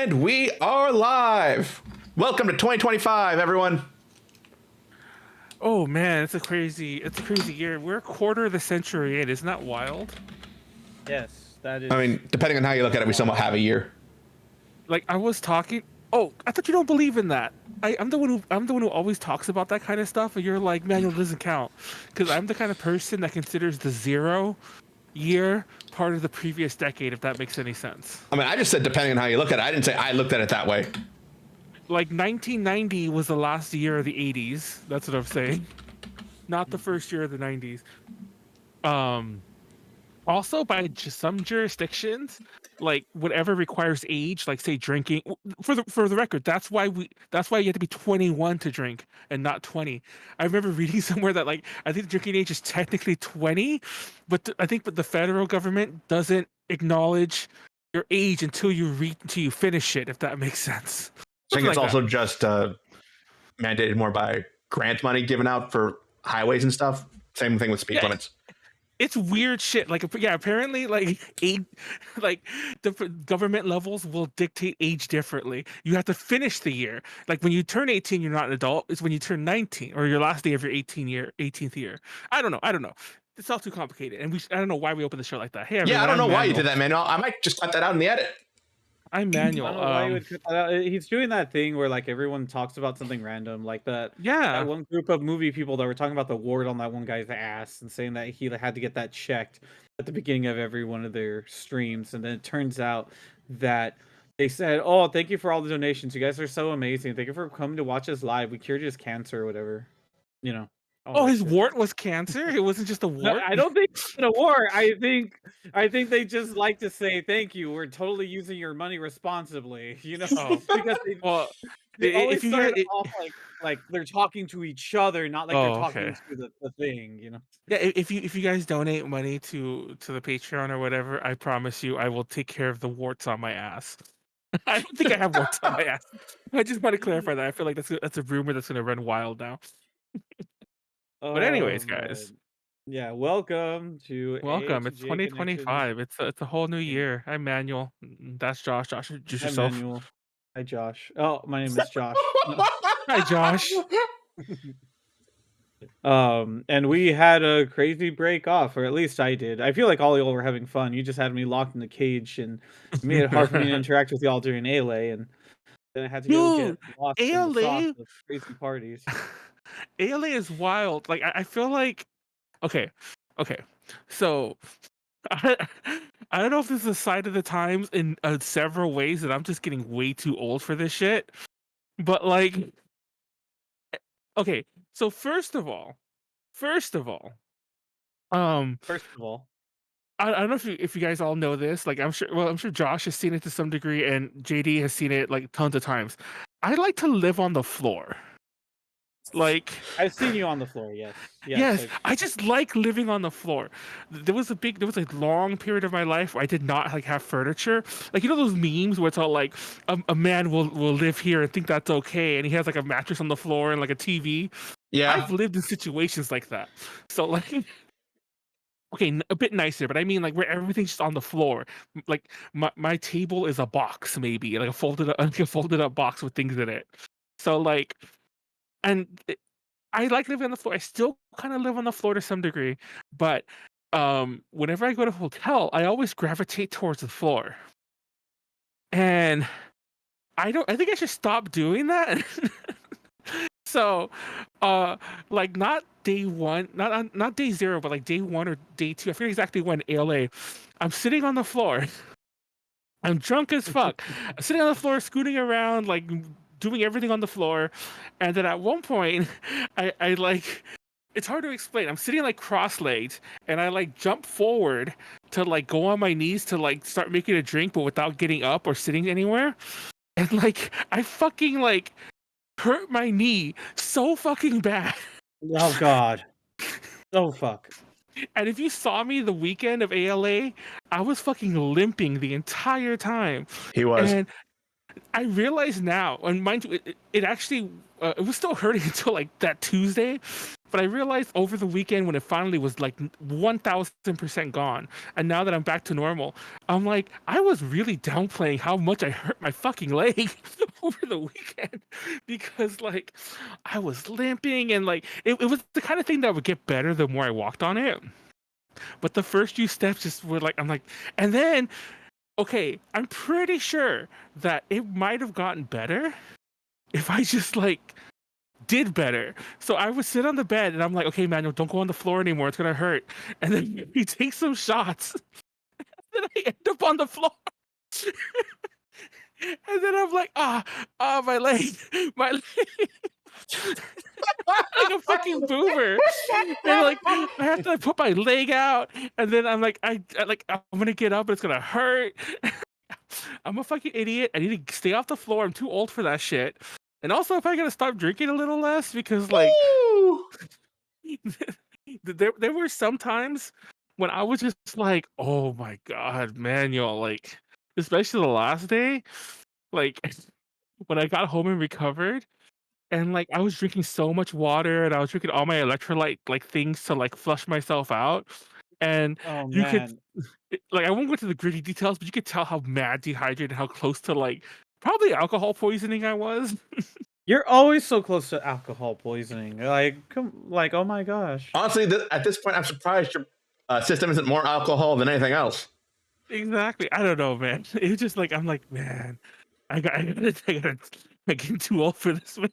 And we are live. Welcome to 2025, everyone. Oh man, it's a crazy year. We're a quarter of the century in. Isn't that wild? Yes, that is. I mean, depending on how you look at it, we somewhat have a year. Like I was talking. Oh, I thought you don't believe in that. I'm the one who always talks about that kind of stuff, and you're like, Manuel doesn't count, because I'm the kind of person that considers the 0 year part of the previous decade, if that makes any sense. I mean, I just said depending on how you look at it. I didn't say I looked at it that way. Like 1990 was the last year of the 80s. That's what I'm saying. Not the first year of the 90s. Also, by some jurisdictions, like whatever requires age, like say drinking. For the record, that's why you have to be 21 to drink and not 20. I remember reading somewhere that like I think the drinking age is technically 20, but the federal government doesn't acknowledge your age until you finish it. If that makes sense. I think it's Something like also just mandated more by grant money given out for highways and stuff. Same thing with speed limits. It's weird shit. Like, yeah, apparently, like different government levels will dictate age differently. You have to finish the year. Like when you turn 18, you're not an adult. It's when you turn 19 or your last day of your 18th year. I don't know. It's all too complicated, and I don't know why we opened the show like that. Hey, everyone, I don't know I'm why Manuel. you did that, Manuel. I might just cut that out in the edit. I'm Manuel. I don't know why you would cut that out. He's doing that thing where like everyone talks about something random, like that. Yeah. That one group of movie people that were talking about the wart on that one guy's ass and saying that he had to get that checked at the beginning of every one of their streams, and then it turns out that they said, "Oh, thank you for all the donations. You guys are so amazing. Thank you for coming to watch us live. We cured his cancer or whatever." You know. Oh, his wart was cancer. It wasn't just a wart. No, I don't think it's a wart. I think they just like to say thank you. We're totally using your money responsibly. You know, because they always start off like they're talking to each other, not like they're talking to the thing. You know. Yeah, if you guys donate money to the Patreon or whatever, I promise you, I will take care of the warts on my ass. I don't think I have warts on my ass. I just want to clarify that. I feel like that's a rumor that's going to run wild now. But anyways, guys. Yeah, welcome. It's 2025. It's a whole new year. I'm Manuel. That's Josh. Josh, introduce yourself. Manuel. Hi, Josh. Oh, my name is Josh. Hi, Josh. And we had a crazy break off, or at least I did. I feel like all y'all were having fun. You just had me locked in the cage and made it hard for me to interact with y'all during ALA, and then I had to go get lost in the sauce of crazy parties. ALA is wild. Like I feel like okay. So I don't know if this is a sign of the times in several ways that I'm just getting way too old for this shit. But like okay, so first of all, I don't know if you guys all know this. Like I'm sure Josh has seen it to some degree, and JD has seen it like tons of times. I like to live on the floor. Like I've seen you on the floor, yes. Yes, I just like living on the floor. There was a long period of my life where I did not like have furniture. Like you know those memes where it's all like a man will live here and think that's okay, and he has like a mattress on the floor and like a TV. Yeah, I've lived in situations like that. So like, okay, a bit nicer, but I mean like where everything's just on the floor. Like my table is a box, maybe like a folded up box with things in it. So like. And I like living on the floor. I still kind of live on the floor to some degree, but whenever I go to a hotel, I always gravitate towards the floor. And I think I should stop doing that. So, like not day one, not day 0, but like day 1 or day 2. I forget exactly when ALA. I'm sitting on the floor. I'm drunk as fuck. I'm sitting on the floor, scooting around, like doing everything on the floor, and then at one point I like it's hard to explain. I'm sitting like cross-legged and I like jump forward to like go on my knees to like start making a drink, but without getting up or sitting anywhere, and like I fucking like hurt my knee so fucking bad. Oh god. Oh fuck. And if you saw me the weekend of ALA, I was fucking limping the entire time. He was. I realize now, and mind you, it actually it was still hurting until like that Tuesday, but I realized over the weekend when it finally was like 1,000% gone, and now that I'm back to normal, I'm like I was really downplaying how much I hurt my fucking leg over the weekend because like I was limping and like it was the kind of thing that would get better the more I walked on it. But the first few steps just were like I'm like, and then okay, I'm pretty sure that it might have gotten better if I just like did better. So I would sit on the bed and I'm like, okay, Manuel, don't go on the floor anymore. It's gonna hurt. And then you take some shots. And I end up on the floor. And then I'm like, my leg, my leg. Like a fucking boomer. And like I have to put my leg out, and then I'm like, I'm gonna get up, but it's gonna hurt. I'm a fucking idiot. I need to stay off the floor. I'm too old for that shit. And also, if I gotta stop drinking a little less, because like there were some times when I was just like, oh my god, Manuel, like especially the last day, like when I got home and recovered, and like I was drinking so much water and I was drinking all my electrolyte like things to like flush myself out. And Oh you could man, like I won't go into the gritty details, but you could tell how mad dehydrated, how close to like probably alcohol poisoning I was. you're always so close to alcohol poisoning. Like, like, oh my gosh. Honestly, at this point, I'm surprised your system isn't more alcohol than anything else. Exactly. I don't know, man. It's just like I'm like, man, I getting too old for this, man.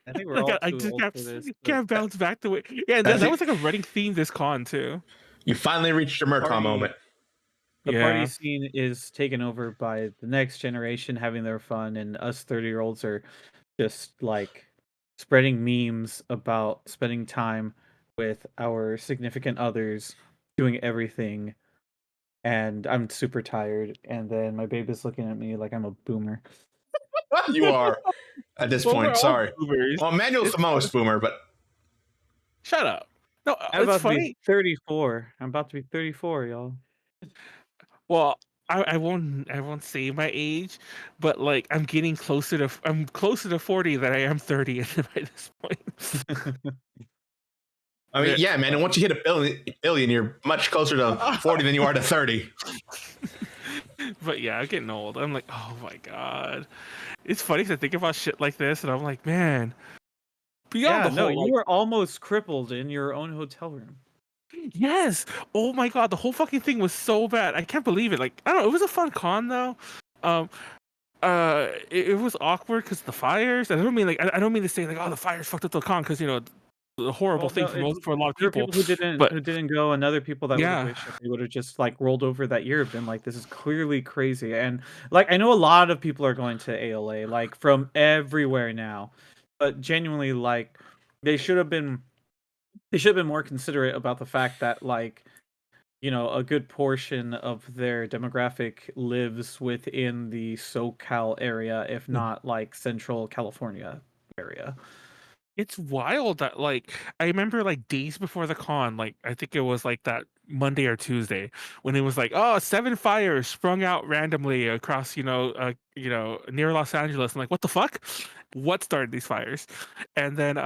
I think we're Like all I too just old for this. But can't bounce back to it. Yeah, and That's that it. was like a running theme this con too. You finally reached your Murtaugh moment. the party Yeah. scene is taken over by the next generation having their fun, and us 30-year-olds are just like spreading memes about spending time with our significant others, doing everything. And I'm super tired. And then my baby's looking at me like I'm a boomer. You are at this Well, we're point. all Sorry. boomers. Well, Manuel's the It's most boomer, but shut up. No, I'm it's about to be funny. 34. I'm about to be 34, y'all. Well, I won't say my age, but like I'm closer to 40 than I am 30 by this point. I mean, yeah, man. And once you hit a billion, you're much closer to 40 than you are to 30. But yeah, I'm getting old. I'm like, oh my god. It's funny to think about shit like this, and I'm like, man, beyond Yeah, the no, whole you like, were almost crippled in your own hotel room. yes, oh my god, the whole fucking thing was so bad. I can't believe it. Like, I don't know, it was a fun con though. Um, it was awkward because the fires. I don't mean like I don't mean to say like, oh, the fires fucked up the con because the horrible Well, thing no, for most for a lot of there were people. people But who didn't go, and other people that would have yeah, wished that they would have just like rolled over that year, been like, "This is clearly crazy." And like, I know a lot of people are going to ALA, like from everywhere now, but genuinely, like, they should have been they should have been more considerate about the fact that like a good portion of their demographic lives within the SoCal area, if not like Central California area. it's wild that like I remember like days before the con, like I think it was like that Monday or Tuesday when it was like, oh, 7 fires sprung out randomly across, near Los Angeles. I'm like, what the fuck? What started these fires? And then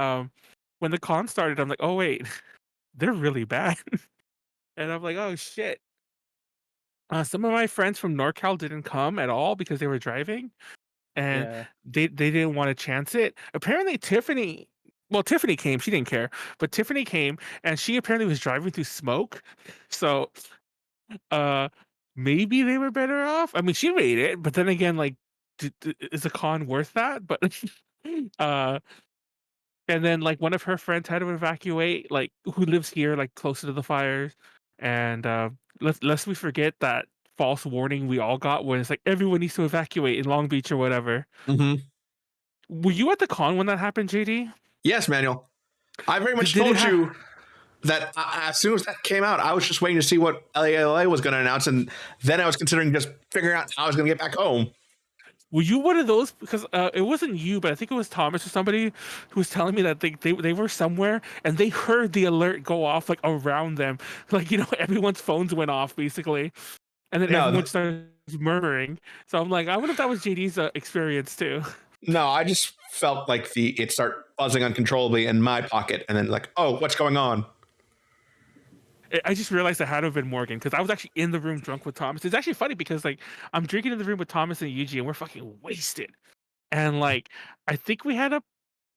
when the con started, I'm like, oh wait, they're really bad. And I'm like, oh shit. Some of my friends from NorCal didn't come at all because they were driving, and Yeah. they didn't want to chance it. Apparently, Tiffany came. She didn't care, but Tiffany came, and she apparently was driving through smoke. So, uh, maybe they were better off. I mean, she made it, but then again, like, is a con worth that? But, uh, and then like one of her friends had to evacuate, like who lives here, like closer to the fires, and lest we forget that false warning we all got when it's like everyone needs to evacuate in Long Beach or whatever. Mm-hmm. Were you at the con when that happened, JD? Yes, Manuel. I very much Did it told you that as soon as that came out, I was just waiting to see what LALA was going to announce, and then I was considering just figuring out how I was going to get back home. Were you one of those? Because it wasn't you, but I think it was Thomas or somebody who was telling me that they were somewhere and they heard the alert go off like around them, like everyone's phones went off basically, and then No, everyone started was murmuring. So I'm like, I wonder if that was JD's experience too. No, I just felt like it start buzzing uncontrollably in my pocket, and then like, oh, what's going on? I just realized it had to have been Morgan because I was actually in the room drunk with Thomas. It's actually funny because like I'm drinking in the room with Thomas and Yuji and we're fucking wasted. And like I think we had a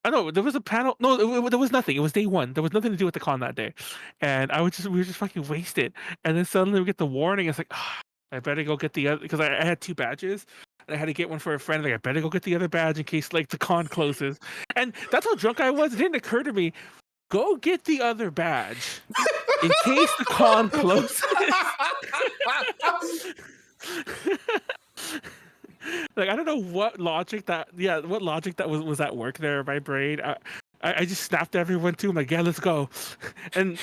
I know there was a panel. No, there was nothing. It was day one. There was nothing to do with the con that day, and we were just fucking wasted. And then suddenly we get the warning. It's like, I better go get the other because I had 2 badges. And I had to get one for a friend. Like I better go get the other badge in case like the con closes. And that's how drunk I was. It didn't occur to me. Go get the other badge in case the con closes. Like I don't know what logic that was at work there in my brain. I just snapped everyone too. I'm like, yeah, let's go. And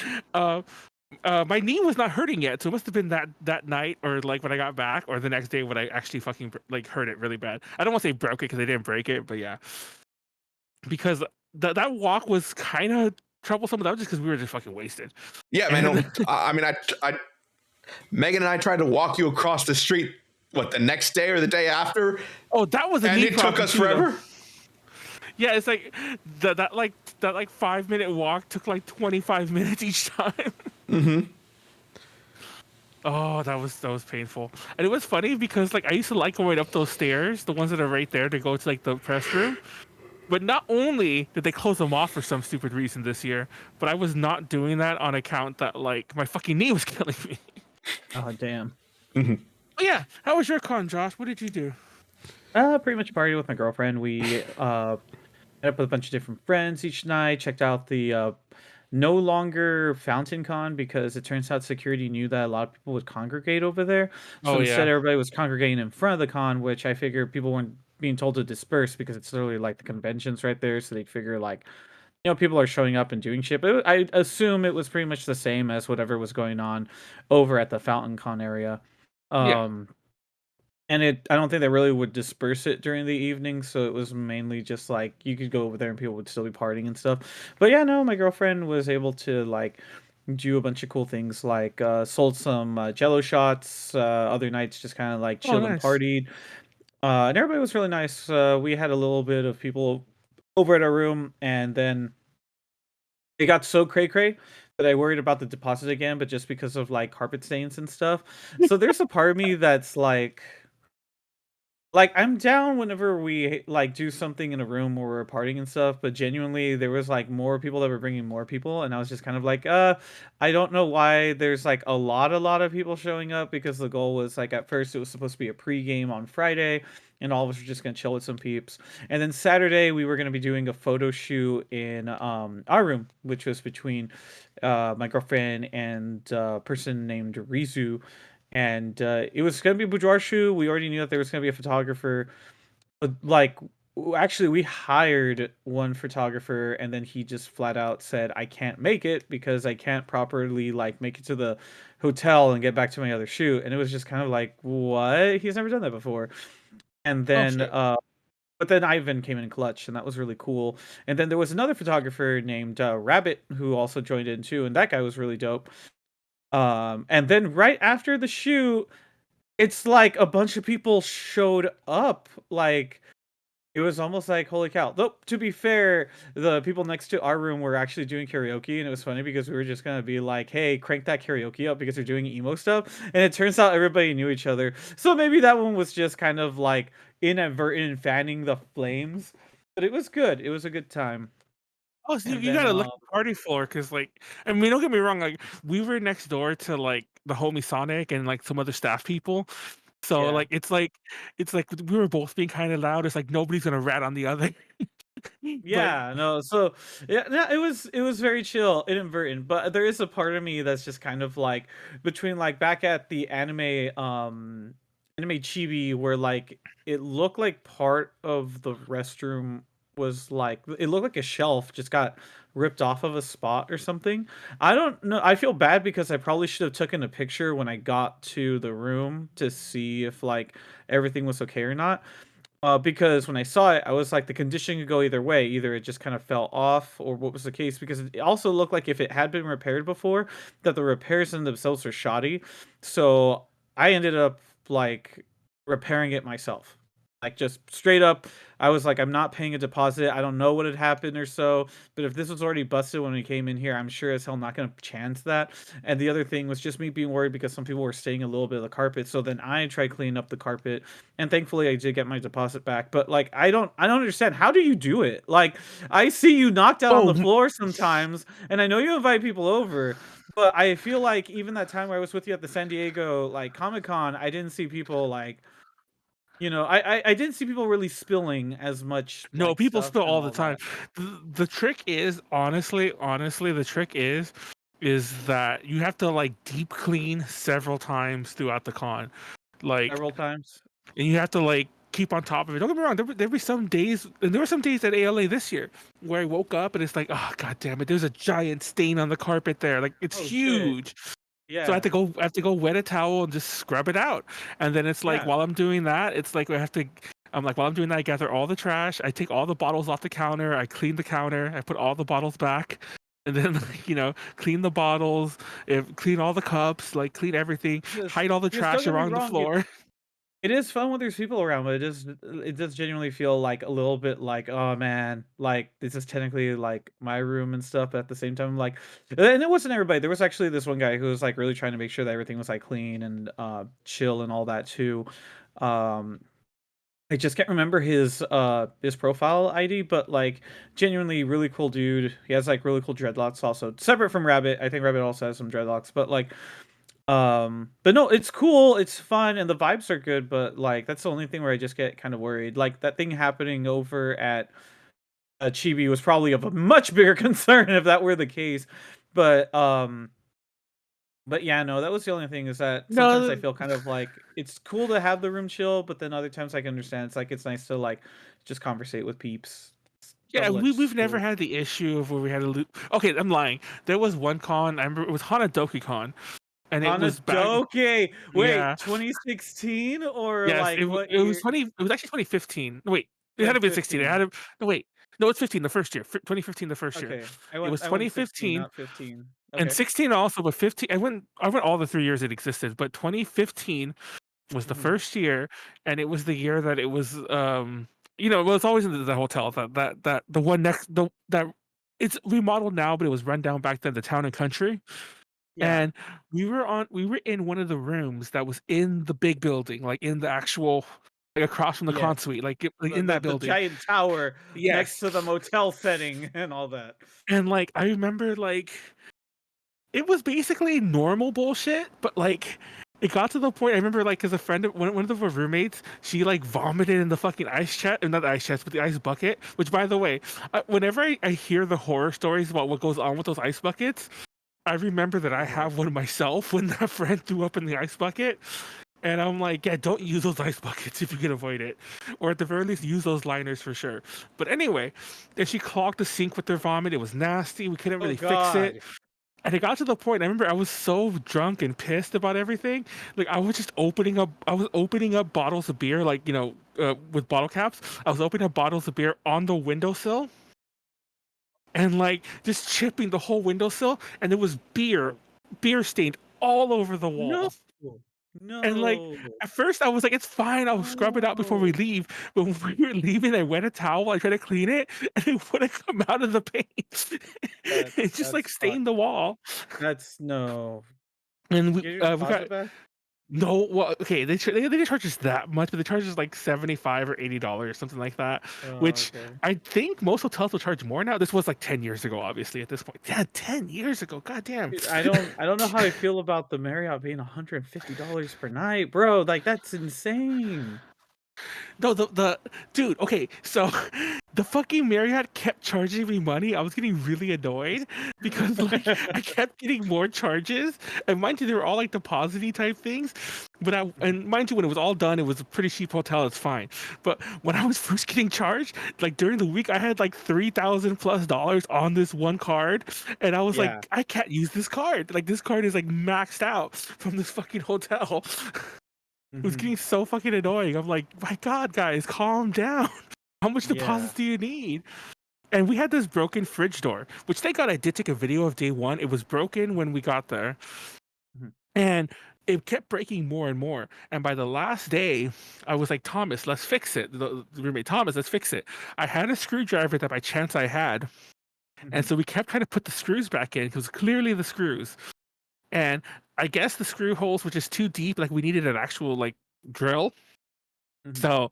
my knee was not hurting yet, so it must have been that night or like when I got back or the next day when I actually fucking like hurt it really bad. I don't want to say broke it because I didn't break it, but yeah, because that walk was kind of troublesome. But that was just because we were just fucking wasted. Yeah, man. I mean, Megan and I tried to walk you across the street. What, the next day or the day after? Oh, that was and it took us forever. Yeah, it's like that 5-minute walk took like 25 minutes each time. Mm-hmm. Oh, that was painful. And it was funny because like I used to like going up those stairs, the ones that are right there to go to like the press room. But not only did they close them off for some stupid reason this year, but I was not doing that on account that like my fucking knee was killing me. Oh damn. Mm-hmm. Oh yeah, how was your con, Josh? What did you do? Pretty much party with my girlfriend. We met up with a bunch of different friends each night. Checked out the no longer Fountain Con because it turns out security knew that a lot of people would congregate over there. So Oh instead, yeah. everybody was congregating in front of the con, which I figured people weren't being told to disperse because it's literally like the conventions right there. So they'd figure like, people are showing up and doing shit. But I assume it was pretty much the same as whatever was going on over at the Fountain Con area. Yeah. And I don't think they really would disperse it during the evening, so it was mainly just like you could go over there and people would still be partying and stuff. But yeah, no, my girlfriend was able to like do a bunch of cool things, like sold some Jello shots. Other nights just kind of like Oh, chilled and nice. partied. And everybody was really nice. We had a little bit of people over at our room, and then it got so cray that I worried about the deposit again, but just because of like carpet stains and stuff. So there's a part of me that's like, I'm down whenever we, like, do something in a room where we're partying and stuff, but genuinely, there was, like, more people that were bringing more people, and I was just kind of like, I don't know why there's, like, a lot of people showing up, because the goal was, like, at first, it was supposed to be a pregame on Friday, and all of us were just gonna chill with some peeps, and then Saturday, we were gonna be doing a photo shoot in, our room, which was between, my girlfriend and a person named Rizu, and it was gonna be a boudoir shoot. We already knew that there was gonna be a photographer, but like actually we hired one photographer, and then he just flat out said, I can't make it because I can't properly like make it to the hotel and get back to my other shoot. And it was just kind of like, what? He's never done that before. And Oh then shit. but then Ivan came in clutch, and that was really cool. And then there was another photographer named Rabbit who also joined in too, and that guy was really dope. And then right after the shoot, it's like a bunch of people showed up. Like it was almost like holy cow. Though to be fair, the people next to our room were actually doing karaoke, and it was funny because we were just gonna be like, "Hey, crank that karaoke up," because they're doing emo stuff. And it turns out everybody knew each other, so maybe that one was just kind of like inadvertent fanning the flames. But it was good. It was a good time. Oh, so you, And you then got a lucky party floor because, like, I mean, don't get me wrong. Like, we were next door to like the homie Sonic and like some other staff people. So yeah. it's like we were both being kind of loud. It's like nobody's gonna rat on the other. But Yeah, no, so yeah, no, it was very chill, inadvertent, but there is a part of me that's just kind of like between like back at the anime chibi where like it looked like part of the restroom was like it looked like a shelf just got ripped off of a spot or something. I don't know. I feel bad because I probably should have taken a picture when I got to the room to see if like everything was okay or not. Because when I saw it, I was like, the condition could go either way. Either it just kind of fell off, or what was the case? Because it also looked like if it had been repaired before, that the repairs in themselves are shoddy. So I ended up like repairing it myself. Like, just straight up, I was like, I'm not paying a deposit. I don't know what had happened or so, but if this was already busted when we came in here, I'm sure as hell not going to chance that. And the other thing was just me being worried because some people were staining a little bit of the carpet. So then I tried cleaning up the carpet, and thankfully I did get my deposit back. But like, I don't understand. How do you do it? Like, I see you knocked out on the floor sometimes, and I know you invite people over. But I feel like even that time where I was with you at the San Diego like Comic-Con, I didn't see people like, I didn't see people really spilling as much No, like people stuff spill and all the all time. that. The trick is honestly, the trick is that you have to like deep clean several times throughout the con, like, Several times. and you have to like keep on top of it. Don't get me wrong. There were some days, and there were some days at ALA this year where I woke up and it's like, oh god damn it, there's a giant stain on the carpet there. Like it's Oh shit. huge. So Yeah. I have to go wet a towel and just scrub it out. And then it's like Yeah. while I'm doing that, it's like I'm like while I'm doing that, I gather all the trash, I take all the bottles off the counter, I clean the counter, I put all the bottles back, and then like, clean the bottles, clean all the cups, like clean everything, Just hide all the just don't trash get me around the wrong, floor. it is fun when there's people around, but it does genuinely feel like a little bit like, oh man, like this is technically like my room and stuff. But at the same time, like, and it wasn't everybody. There was actually this one guy who was like really trying to make sure that everything was like clean and chill and all that too. Um, I just can't remember his profile ID, but like genuinely really cool dude. He has like really cool dreadlocks also. Separate from Rabbit. I think Rabbit also has some dreadlocks, but like but no, it's cool, it's fun, and the vibes are good, but like that's the only thing where I just get kind of worried. Like that thing happening over at Chibi was probably of a much bigger concern if that were the case. But but yeah, no, that was the only thing is that sometimes I No, feel kind of like it's cool to have the room chill, but then other times I can understand it's like it's nice to like just conversate with peeps. It's yeah, double-edged we've never sword. had the issue of where we had to Okay, I'm lying. There was one con. I remember it was Hanadoki Con, and it was back. Hanadoke! Wait, Yeah, 2016 or yes, like what it was year? 20. It was actually 2015. No, wait, it had to be 16. It had 15. to. No, wait, no, it's 15. The first year, 2015, the first year. Okay. It was I went 16, 2015 not 15. and Okay. 16 also, but 15. I went all the 3 years it existed, but 2015 was the Mhm. first year, and it was the year that it was well, it's always in the hotel that the one next the that it's remodeled now, but it was run down back then, the Town and Country. Yeah. And we were in one of the rooms that was in the big building, like in the actual like across from the Yes. con suite, like The in the that the building. giant tower next Yes. to the motel setting and all that. And like I remember like it was basically normal bullshit, but like it got to the point. I remember like because a friend of one of our roommates, she like vomited in the fucking ice chest, not the ice chest, but the ice bucket. Which, by the way, whenever I hear the horror stories about what goes on with those ice buckets, I remember that I Oh. have one myself when that friend threw up in the ice bucket. And I'm like, yeah, don't use those ice buckets if you can avoid it. Or at the very least, use those liners for sure. But anyway, then she clogged the sink with her vomit. It was nasty. We couldn't Oh really fix it. god. And it got to the point, I remember I was so drunk and pissed about everything. Like I was opening up bottles of beer, like, with bottle caps. I was opening up bottles of beer on the windowsill and like just chipping the whole windowsill. And there was Oh. beer stained all over the No. wall. And like No. at first I was like, it's fine, I'll scrub it out before we No. leave. But when we were leaving, I wet a towel, I tried to clean it, and it wouldn't come out of the paint. It just like That's fun. stained the wall. That's no. And Get your we got deposit back? no, well, okay, they didn't charge us that much, but they charge us like $75 or $80, something like that. Oh, Which okay. I think most hotels will charge more now. This was like 10 years ago, obviously, at this point. Yeah, 10 years ago. God damn. Dude, I don't know how I feel about the Marriott being $150 per night, bro. Like that's insane. No, the dude. Okay, so the fucking Marriott kept charging me money. I was getting really annoyed because like I kept getting more charges, and mind you, they were all like deposit type things. But and mind you, when it was all done, it was a pretty cheap hotel. It's fine. But when I was first getting charged, like during the week, I had like $3,000+ on this one card, and I was Yeah. like, I can't use this card. Like this card is like maxed out from this fucking hotel. It was Mhm. getting so fucking annoying. I'm like, my God, guys, calm down. How much Yeah. deposits do you need? And we had this broken fridge door, which thank God I did take a video of day one. It was broken when we got there. Mhm. And it kept breaking more and more. And by the last day, I was like, Thomas, let's fix it. The roommate, Thomas, let's fix it. I had a screwdriver that by chance I had. And so we kept trying to put the screws back in because clearly the screws. And I guess the screw holes were just too deep. Like we needed an actual like drill. So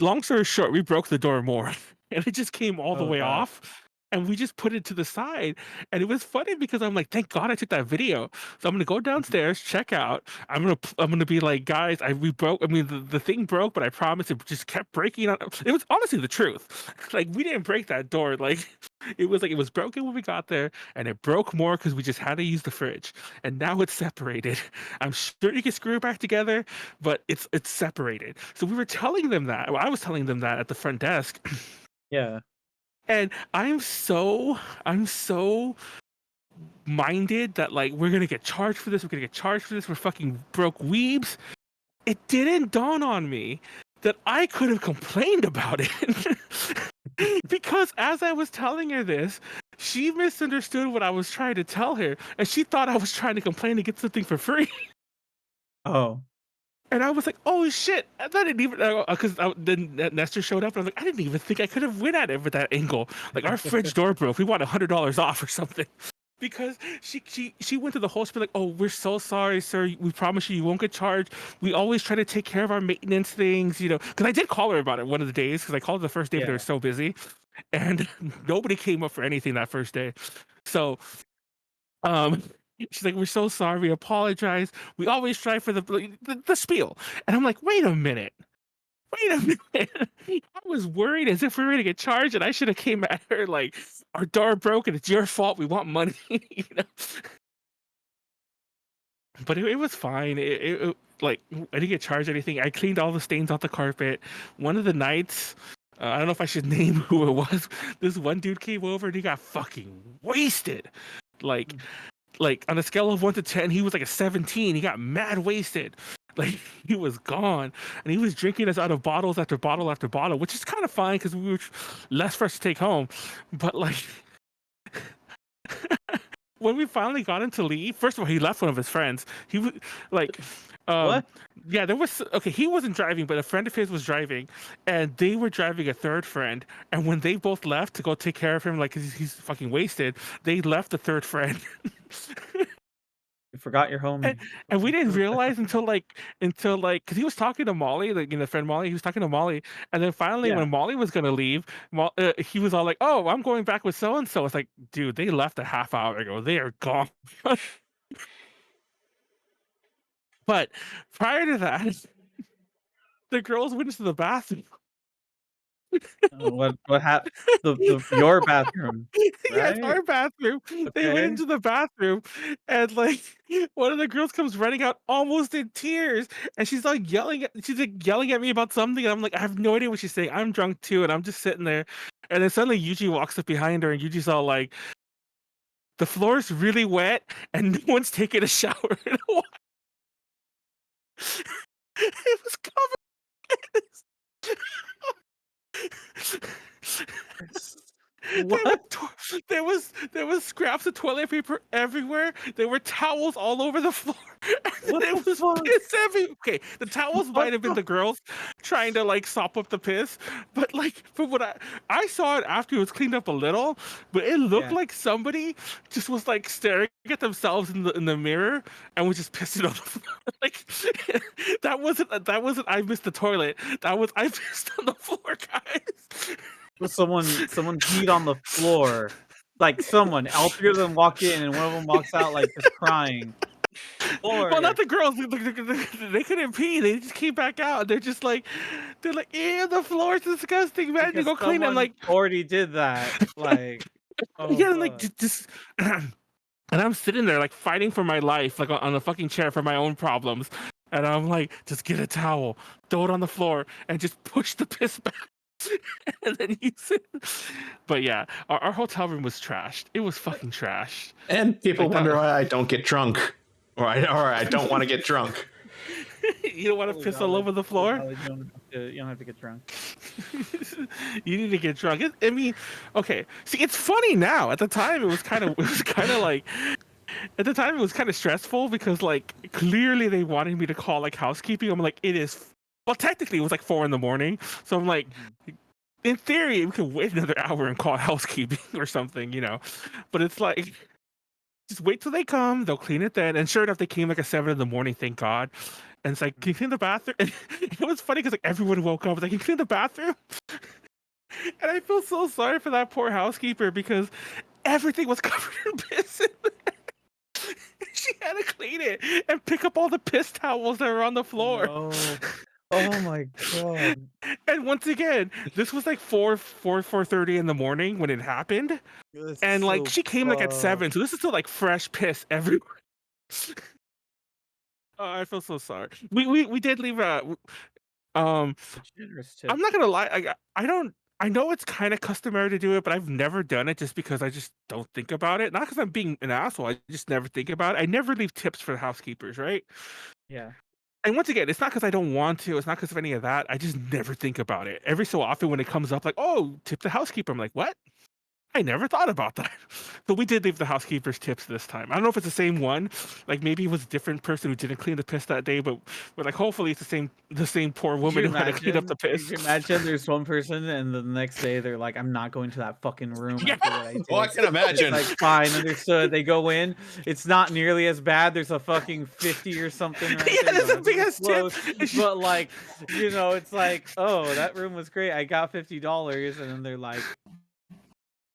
long story short, we broke the door more and it just came all the way off. And we just put it to the side. And it was funny because I'm like, thank God I took that video. So I'm gonna go downstairs, check out. I'm gonna be like, guys, we broke. I mean, the thing broke, but I promise it just kept breaking. It was honestly the truth. Like we didn't break that door. Like it was broken when we got there, and it broke more because we just had to use the fridge. And now it's separated. I'm sure you can screw it back together, but it's separated. So we were telling them that. Well, I was telling them that at the front desk. Yeah. And I'm so minded that like we're gonna get charged for this. We're gonna get charged for this. We're fucking broke weebs. It didn't dawn on me that I could have complained about it because as I was telling her this, she misunderstood what I was trying to tell her, and she thought I was trying to complain to get something for free. Oh. And I was like, "Oh shit!" I didn't even because then Nestor showed up, and I was like, "I didn't even think I could have went at it with that angle. Like our fridge door broke. We want $100 off or something." Because she went to the host, be like, "Oh, we're so sorry, sir. We promise you won't get charged. We always try to take care of our maintenance things, you know." Because I did call her about it one of the days, because I called her the first day, but they were so busy, and nobody came up for anything that first day. So, she's like, "We're so sorry. We apologize. We always try for the spiel." And I'm like, "Wait a minute. Wait a minute." I was worried as if we were gonna get charged, and I should have came at her like, "Our door broke, and it's your fault. We want money." You know? But it was fine. Like I didn't get charged anything. I cleaned all the stains off the carpet. One of the nights, I don't know if I should name who it was. This one dude came over and he got fucking wasted. Like on a scale of 1 to 10, he was like a 17. He got mad wasted. Like he was gone, and he was drinking us out of bottles after bottle after bottle, which is kind of fine because we were less for us to take home. But like when we finally got him to leave, first of all, he left one of his friends. He was like, What? Yeah, there was okay. He wasn't driving, but a friend of his was driving, and they were driving a third friend. And when they both left to go take care of him, like 'cause he's fucking wasted, they left the third friend. You forgot your homie. And we didn't realize until like because he was talking to Molly, like friend Molly, he was talking to Molly, and then finally Yeah. when Molly was gonna leave, he was all like, "Oh, I'm going back with so and so." It's like, dude, they left a half hour ago. They are gone. But prior to that, the girls went into the bathroom. What happened? Your bathroom, Yes, right? our bathroom. They went Okay. into the bathroom, and like one of the girls comes running out almost in tears, and she's like yelling at me about something, and I'm like, I have no idea what she's saying. I'm drunk too, and I'm just sitting there, and then suddenly Yuji walks up behind her, and Yuji's all like, "The floor's really wet, and no one's taking a shower in a while." It was covered. What? There was scraps of toilet paper everywhere. There were towels all over the floor. What It the was fuck? piss every. Okay, the towels What might have been the girls trying to like sop up the piss, but like from what I saw it after it was cleaned up a little, but it looked Yeah. like somebody just was like staring at themselves in the mirror and was just pissing on the floor. Like that wasn't I missed the toilet. That was I pissed on the floor, guys. Someone peed on the floor. Like someone, all three of them walk in and one of them walks out like just crying. Well, not Or the girls. They couldn't pee. They just came back out. They're like, ew, the floor's disgusting, man. You because go clean it. I'm someone like, already did that. Like, oh yeah, like fuck. just. And I'm sitting there like fighting for my life, like on a fucking chair for my own problems. And I'm like, just get a towel, throw it on the floor, and just push the piss back. And then use it. But yeah, our hotel room was trashed. It was fucking trashed. And people Like wonder that- why I don't get drunk, or I don't want to get drunk. You don't want to piss all Valid. over the floor? Valid. You don't have to get drunk. You need to get drunk. I mean, okay. See, it's funny now. At the time, it was kind of like At the time, it was kind of stressful because, like, clearly they wanted me to call like housekeeping. I'm like, it is. Well, technically, it was like 4 a.m. So I'm like, in theory, we could wait another hour and call housekeeping or something, But it's like, just wait till they come. They'll clean it then. And sure enough, they came like at 7 a.m. Thank God. And it's like, can you clean the bathroom? And it was funny because like everyone woke up. It's like, can you clean the bathroom? And I feel so sorry for that poor housekeeper because everything was covered in piss. She had to clean it and pick up all the piss towels that were on the floor. No. Oh my god. And once again, this was like 4:30 in the morning when it happened. That's And like so she came like at fucked. 7, so this is still like fresh piss everywhere. Oh, I feel so sorry. We did leave um A generous tip. I'm not gonna lie, I don't. I know it's kind of customary to do it, but I've never done it just because I just don't think about it. Not because I'm being an asshole. I just never think about it. I never leave tips for the housekeepers, right? Yeah. And once again, it's not because I don't want to. It's not because of any of that. I just never think about it. Every so often, when it comes up, like, "Oh, tip the housekeeper," I'm like, "What? I never thought about that." So we did leave the housekeepers tips this time. I don't know if it's the same one. Like maybe it was a different person who didn't clean the piss that day, but we're like, hopefully it's the same poor Could woman you who had to clean up the imagine? piss. Could you imagine there's one person and the next day they're like, I'm not going to that fucking room Yeah. after what I did. Well, I can imagine. It's like fine, understood. They go in. It's not nearly as bad. There's a fucking 50 or something right Yeah, there. that's You a don't big have ass to close. tip. But like, it's like, oh, that room was great. I got $50, and then they're like,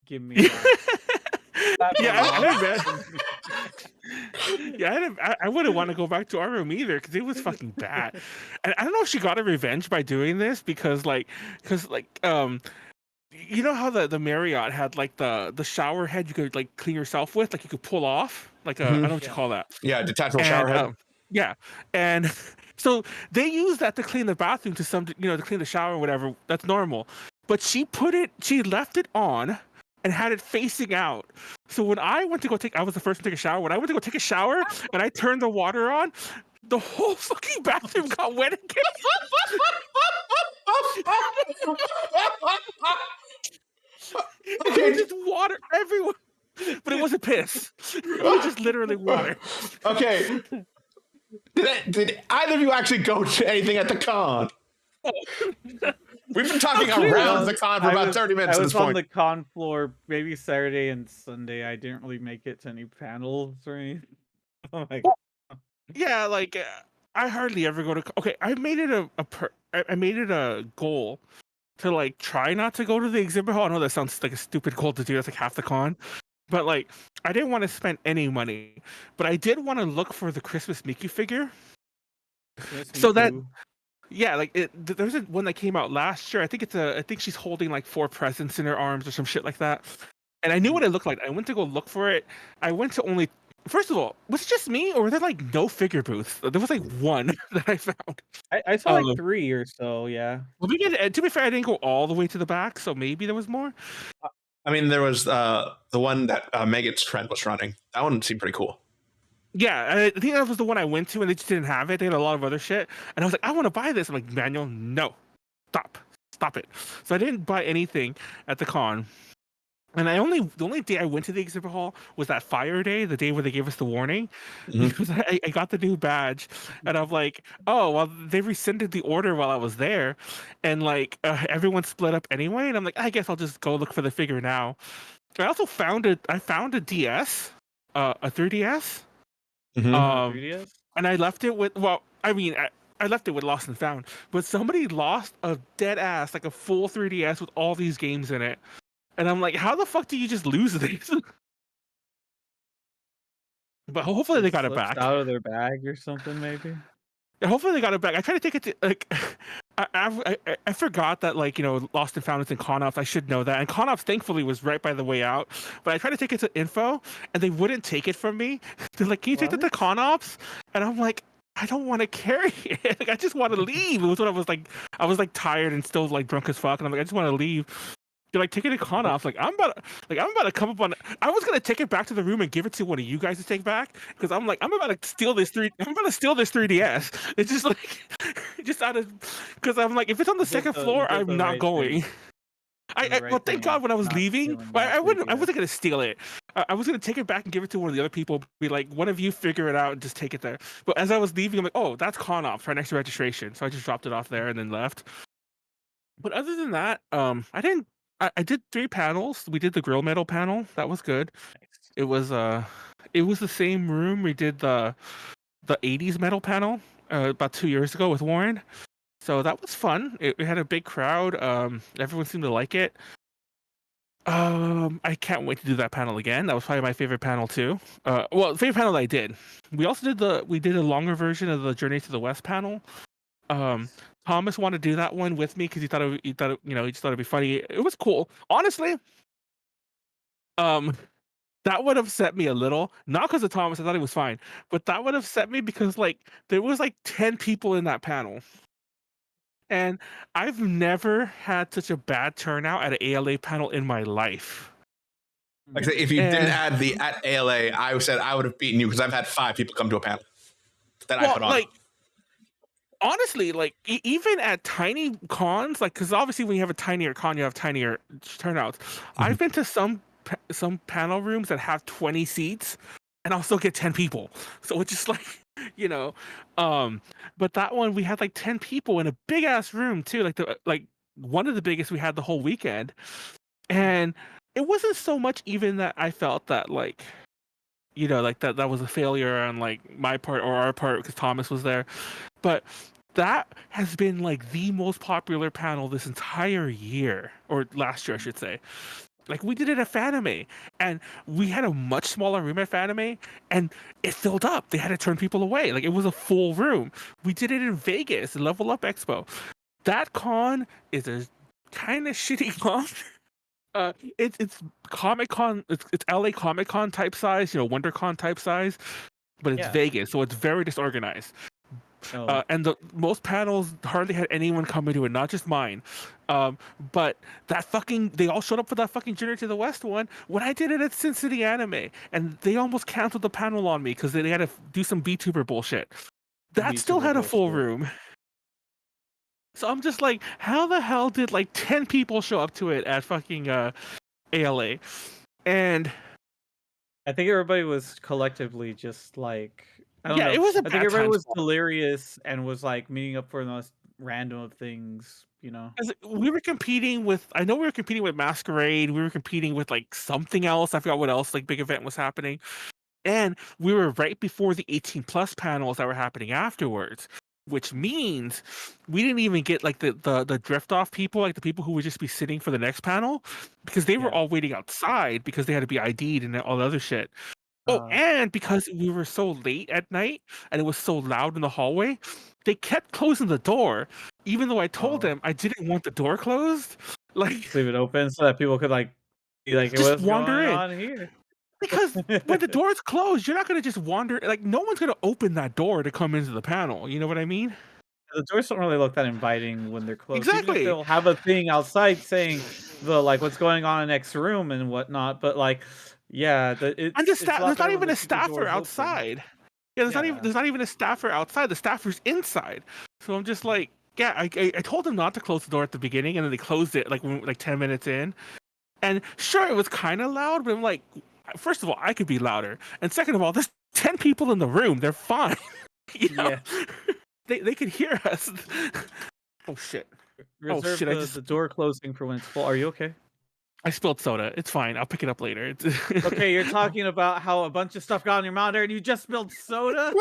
give me that. Yeah, I That bet. belongs to me. Yeah, I wouldn't want to go back to our room either because it was fucking bad. And I don't know if she got a revenge by doing this because you know how the Marriott had like the shower head you could like clean yourself with, like you could pull off, like I don't know what you Yeah. call that. Yeah, detachable shower And head. yeah, and so they use that to clean the bathroom to clean the shower or whatever. That's normal. But she left it on and had it facing out. So when I went to go take, I was the first to take a shower. When I went to go take a shower and I turned the water on, the whole fucking bathroom got wet again. There was just water everywhere. But it wasn't piss. It was just literally water. Okay. Did either of you actually go to anything at the con? We've been talking around the con for about 30 minutes I at was this on point. the con floor maybe Saturday and Sunday. I didn't really make it to any panels or anything. Oh my god. Yeah, like I hardly ever go to. Okay, I made it I made it a goal to like try not to go to the exhibit hall. I know that sounds like a stupid goal to do. That's like half the con. But like, I didn't want to spend any money, but I did want to look for the Christmas Mickey figure. So that yeah, like there's one that came out last year. I think she's holding like 4 presents in her arms or some shit like that. And I knew what it looked like. I went to go look for it. I went to only. First of all, was it just me, or were there like no figure booths? There was like one that I found. I saw like 3 or so. Yeah. Well, to be fair, I didn't go all the way to the back, so maybe there was more. I mean, there was the one that Megan's friend was running. That one seemed pretty cool. Yeah, I think that was the one I went to, and they just didn't have it. They had a lot of other shit, and I was like, I want to buy this. I'm like, Manuel, no, stop it. So I didn't buy anything at the con. And the only day I went to the exhibit hall was that fire day, the day where they gave us the warning, because I got the new badge, and I'm like, oh well, they rescinded the order while I was there, and like everyone split up anyway, and I'm like, I guess I'll just go look for the figure now. I also found a DS, a 3DS, and I left it with I left it with Lost and Found, but somebody lost a dead ass like a full 3DS with all these games in it. And I'm like, how the fuck do you just lose these? But hopefully they got it back. Out of their bag or something, maybe. Yeah, hopefully they got it back. I tried to take it to like, I forgot that like Lost and Found is in ConOps. I should know that. And ConOps thankfully was right by the way out. But I tried to take it to info, and they wouldn't take it from me. They're like, can you take it to ConOps? And I'm like, I don't want to carry it. Like, I just want to leave. It was what I was like. I was like tired and still like drunk as fuck, and I'm like, I just want to leave. They're like, take it to ConOps. Like I'm about to come up on. I was gonna take it back to the room and give it to one of you guys to take back because I'm like, I'm about to steal this 3DS. It's just like, just out of because I'm like, if it's on the second floor, I'm not going. Well, thank God when I was leaving, I wasn't gonna steal it. I was gonna take it back and give it to one of the other people. Be like, one of you figure it out and just take it there. But as I was leaving, I'm like, oh, that's con ops right next to registration. So I just dropped it off there and then left. But other than that, I didn't. I did 3 panels. We did the grill metal panel. That was good. It was the same room we did the 80s metal panel about 2 years ago with Warren. So that was fun. It had a big crowd. Everyone seemed to like it. I can't wait to do that panel again. That was probably my favorite panel too. Well, favorite panel that I did. We also did a longer version of the Journey to the West panel. Thomas wanted to do that one with me because he just thought it'd be funny. It was cool. Honestly, that would upset me a little. Not because of Thomas, I thought he was fine, but that would upset me because there was 10 people in that panel. And I've never had such a bad turnout at an ALA panel in my life. Like I said, if you didn't add the at ALA, I said I would have beaten you because I've had 5 people come to a panel that I put on. Honestly, even at tiny cons, because obviously when you have a tinier con, you have tinier turnouts. Mm-hmm. I've been to some panel rooms that have 20 seats, and I'll still get 10 people. So it's just but that one we had 10 people in a big ass room too, one of the biggest we had the whole weekend, and it wasn't so much even that I felt that that was a failure on my part or our part because Thomas was there. But that has been the most popular panel this entire year, or last year, I should say. We did it at Fanime, and we had a much smaller room at Fanime, and it filled up. They had to turn people away. It was a full room. We did it in Vegas, Level Up Expo. That con is a kind of shitty con. It's Comic Con. It's LA Comic Con type size, WonderCon type size, but it's Vegas, so it's very disorganized. Oh. And the most panels hardly had anyone come into it, not just mine. But they all showed up for that fucking Journey to the West one when I did it at Sin City Anime, and they almost canceled the panel on me because they had to do some VTuber bullshit. That still had a full room. So I'm just how the hell did 10 people show up to it at fucking ALA? And I think everybody was collectively just I don't know. It was I think everybody was delirious and was meeting up for the most random of things, We were competing with Masquerade. We were competing with something else. I forgot what else big event was happening. And we were right before the 18+ panels that were happening afterwards, which means we didn't even get the drift off people, the people who would just be sitting for the next panel, because they were all waiting outside because they had to be ID'd and all the other shit. And because we were so late at night and it was so loud in the hallway, they kept closing the door, even though I told them I didn't want the door closed. Leave it open so that people could be just wander in. On here? Because when the door's closed, you're not gonna just wander. No one's gonna open that door to come into the panel. You know what I mean? The doors don't really look that inviting when they're closed. Exactly. They'll have a thing outside saying what's going on in the next room and whatnot, but there's not even a staffer outside. There's not even a staffer outside. The staffer's inside. So I'm just I told them not to close the door at the beginning, and then they closed it 10 minutes in. And sure, it was kind of loud, but I'm first of all, I could be louder, and second of all, there's 10 people in the room. They're fine. They could hear us. Oh shit! Reserve the door closing for when it's full. Are you okay? I spilled soda. It's fine. I'll pick it up later. Okay, you're talking about how a bunch of stuff got on your monitor and you just spilled soda?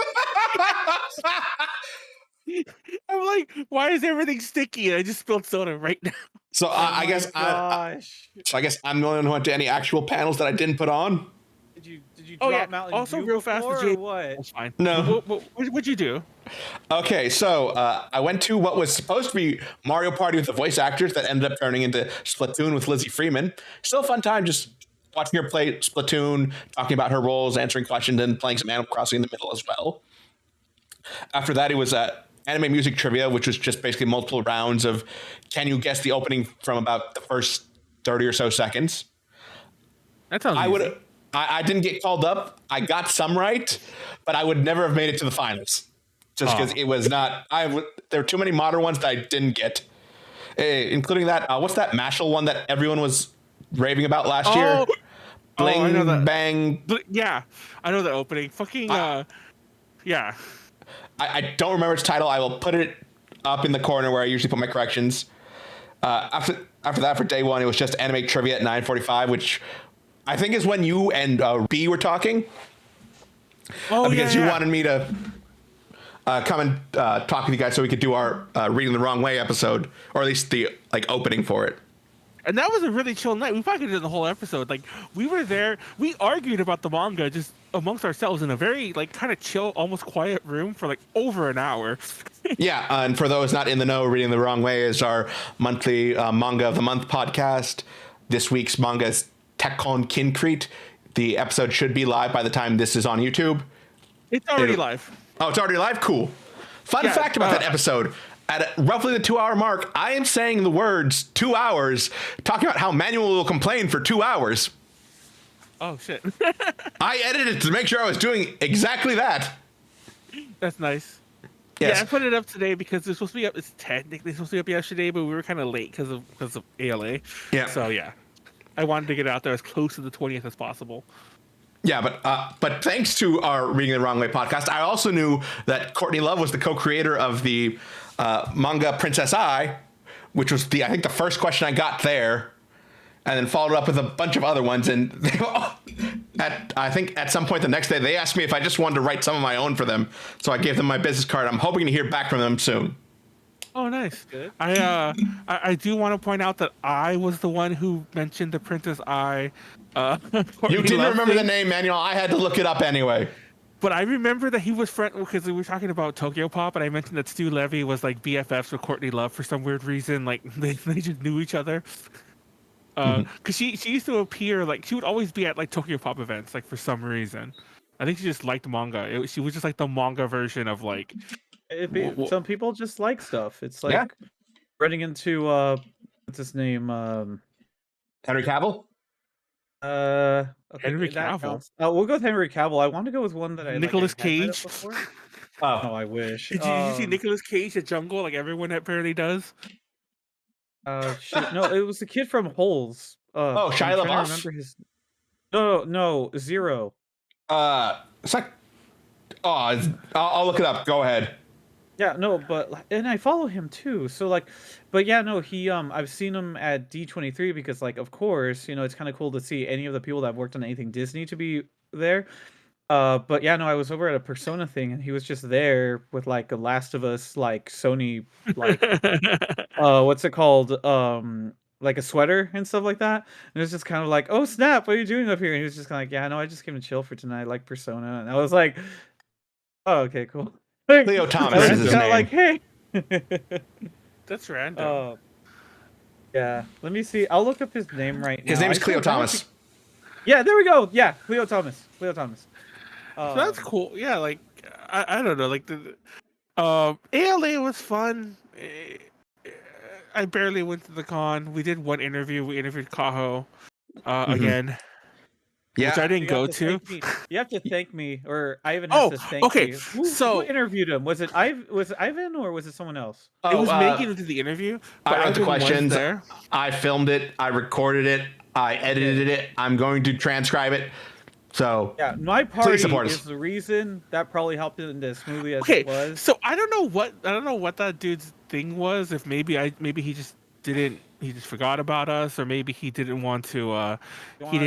I'm why is everything sticky? And I just spilled soda right now. So I guess I'm the only one who went to any actual panels that I didn't put on. Did you drop Mountain also Dew real fast, or what? That's fine. No. What'd you do? Okay, so I went to what was supposed to be Mario Party with the voice actors that ended up turning into Splatoon with Lizzie Freeman. Still a fun time just watching her play Splatoon, talking about her roles, answering questions, and playing some Animal Crossing in the middle as well. After that, it was anime music trivia, which was just basically multiple rounds of can you guess the opening from about the first 30 or so seconds. That sounds easy. I didn't get called up. I got some right, but I would never have made it to the finals just because it was not. There were too many modern ones that I didn't get, including that. What's that Mashal one that everyone was raving about last year? Oh, Bling I know that. bang. Yeah, I know the opening. Fucking yeah. I don't remember its title. I will put it up in the corner where I usually put my corrections. After that, for day one, it was just anime trivia at 9:45, which I think is when you and B were talking. Oh, because yeah. you wanted me to come and talk with you guys so we could do our reading the wrong way episode, or at least the opening for it. And that was a really chill night. We probably did the whole episode. Like, we were there. We argued about the manga just amongst ourselves in a very kind of chill, almost quiet room for over an hour. Yeah, and for those not in the know, reading the wrong way is our monthly manga of the month podcast. This week's manga is Tekkon Kincrete. The episode should be live by the time this is on YouTube. It's already live. Oh, it's already live? Cool. Fun fact about that episode. At roughly the 2 hour mark, I am saying the words 2 hours, talking about how Manuel will complain for 2 hours. Oh, shit. I edited it to make sure I was doing exactly that. That's nice. Yes. Yeah, I put it up today because it's supposed to be up. It's technically supposed to be up yesterday, but we were kind of late because of ALA. Yeah. So, yeah. I wanted to get it out there as close to the 20th as possible. Yeah, but thanks to our Reading the Wrong Way podcast, I also knew that Courtney Love was the co-creator of the manga Princess Ai, which was I think the first question I got there, and then followed up with a bunch of other ones. And I think at some point the next day they asked me if I just wanted to write some of my own for them, so I gave them my business card. I'm hoping to hear back from them soon. Oh, nice. Good. I do want to point out that I was the one who mentioned the Princess Ai. You didn't remember the name, Manuel. I had to look it up anyway. But I remember that he was friend because we were talking about Tokyo Pop, and I mentioned that Stu Levy was BFFs with Courtney Love for some weird reason. They just knew each other. Because she used to appear she would always be at Tokyo Pop events for some reason. I think she just liked manga. She was just the manga version of Some people just like stuff. It's Yeah. running into what's his name? Henry Cavill. Okay, Henry that Cavill. counts. We'll go with Henry Cavill. I want to go with one that I Nicolas I had read it Cage. before. Oh, Oh, I wish. Did you see Nicolas Cage at Jungle like everyone apparently does? Shit. No, it was the kid from Holes. Oh, I'm Shia trying to LaBeouf? remember his. No, Zero. It's like, I'll look it up. Go ahead. Yeah, no, and I follow him too. So but yeah, no, he I've seen him at D23 because of course, it's kind of cool to see any of the people that have worked on anything Disney to be there. But yeah, no, I was over at a Persona thing and he was just there with a Last of Us Sony what's it called? A sweater and stuff like that. And it was just kind of oh snap, what are you doing up here? And he was just kind of yeah, no, I just came to chill for tonight, I like Persona. And I was like, oh, okay, cool. Cleo Thomas I is was his kind name. of hey. That's random. Yeah. Let me see. I'll look up his name right now. His name is I Cleo feel bad Thomas. Yeah, there we go. Yeah, Cleo Thomas. So that's cool. Yeah, I don't know. ALA was fun. I barely went to the con. We did one interview. We interviewed Kaho again. Yeah. Which I didn't go to. You have to thank me, or Ivan has to thank okay. me. Who interviewed him? Was it Ivan or was it someone else? It was Megan who did the interview. I wrote the questions. There. I filmed it. I recorded it. I edited it. I'm going to transcribe it. So yeah, my party support us. is the reason that probably helped it as smoothly as it was. So I don't know what that dude's thing was. If maybe he just forgot about us, or maybe he didn't want to. He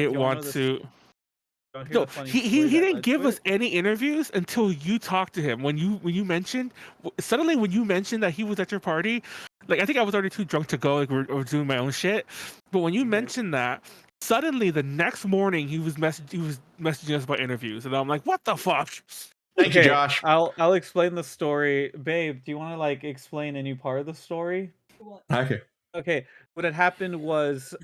didn't give us any interviews until you talked to him. When you mentioned that he was at your party, I think I was already too drunk to go. We're doing my own shit. But when you mentioned that, suddenly the next morning he was messaging us about interviews, and I'm like, what the fuck? Thank you, Josh. I'll explain the story. Babe, do you want to explain any part of the story? Okay. What had happened was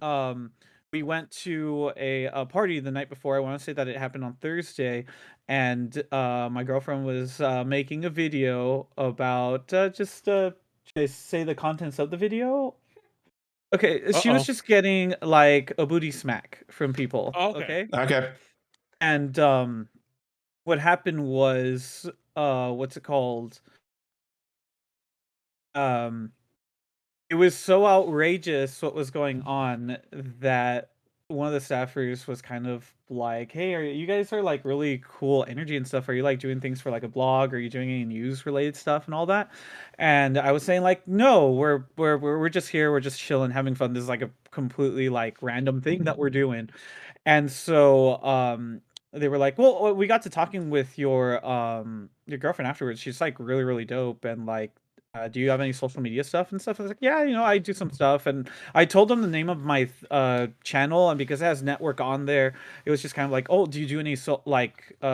we went to a party the night before. I want to say that it happened on Thursday, and my girlfriend was making a video about just say the contents of the video. Okay, she was just getting a booty smack from people. Oh, okay. And what happened was what's it called? it was so outrageous what was going on that one of the staffers was kind of like, "Hey, you guys are like really cool energy and stuff. Are you like doing things for like a blog? Are you doing any news related stuff and all that?" And I was saying like, "No, we're just here. We're just chilling, having fun. This is like a completely like random thing that we're doing." And so they were like, "Well, we got to talking with your girlfriend afterwards. She's like really really dope and like do you have any social media stuff and stuff?" I was like, "Yeah, I do some stuff." And I told them the name of my channel, and because it has network on there, it was just kind of like, "Oh, do you do any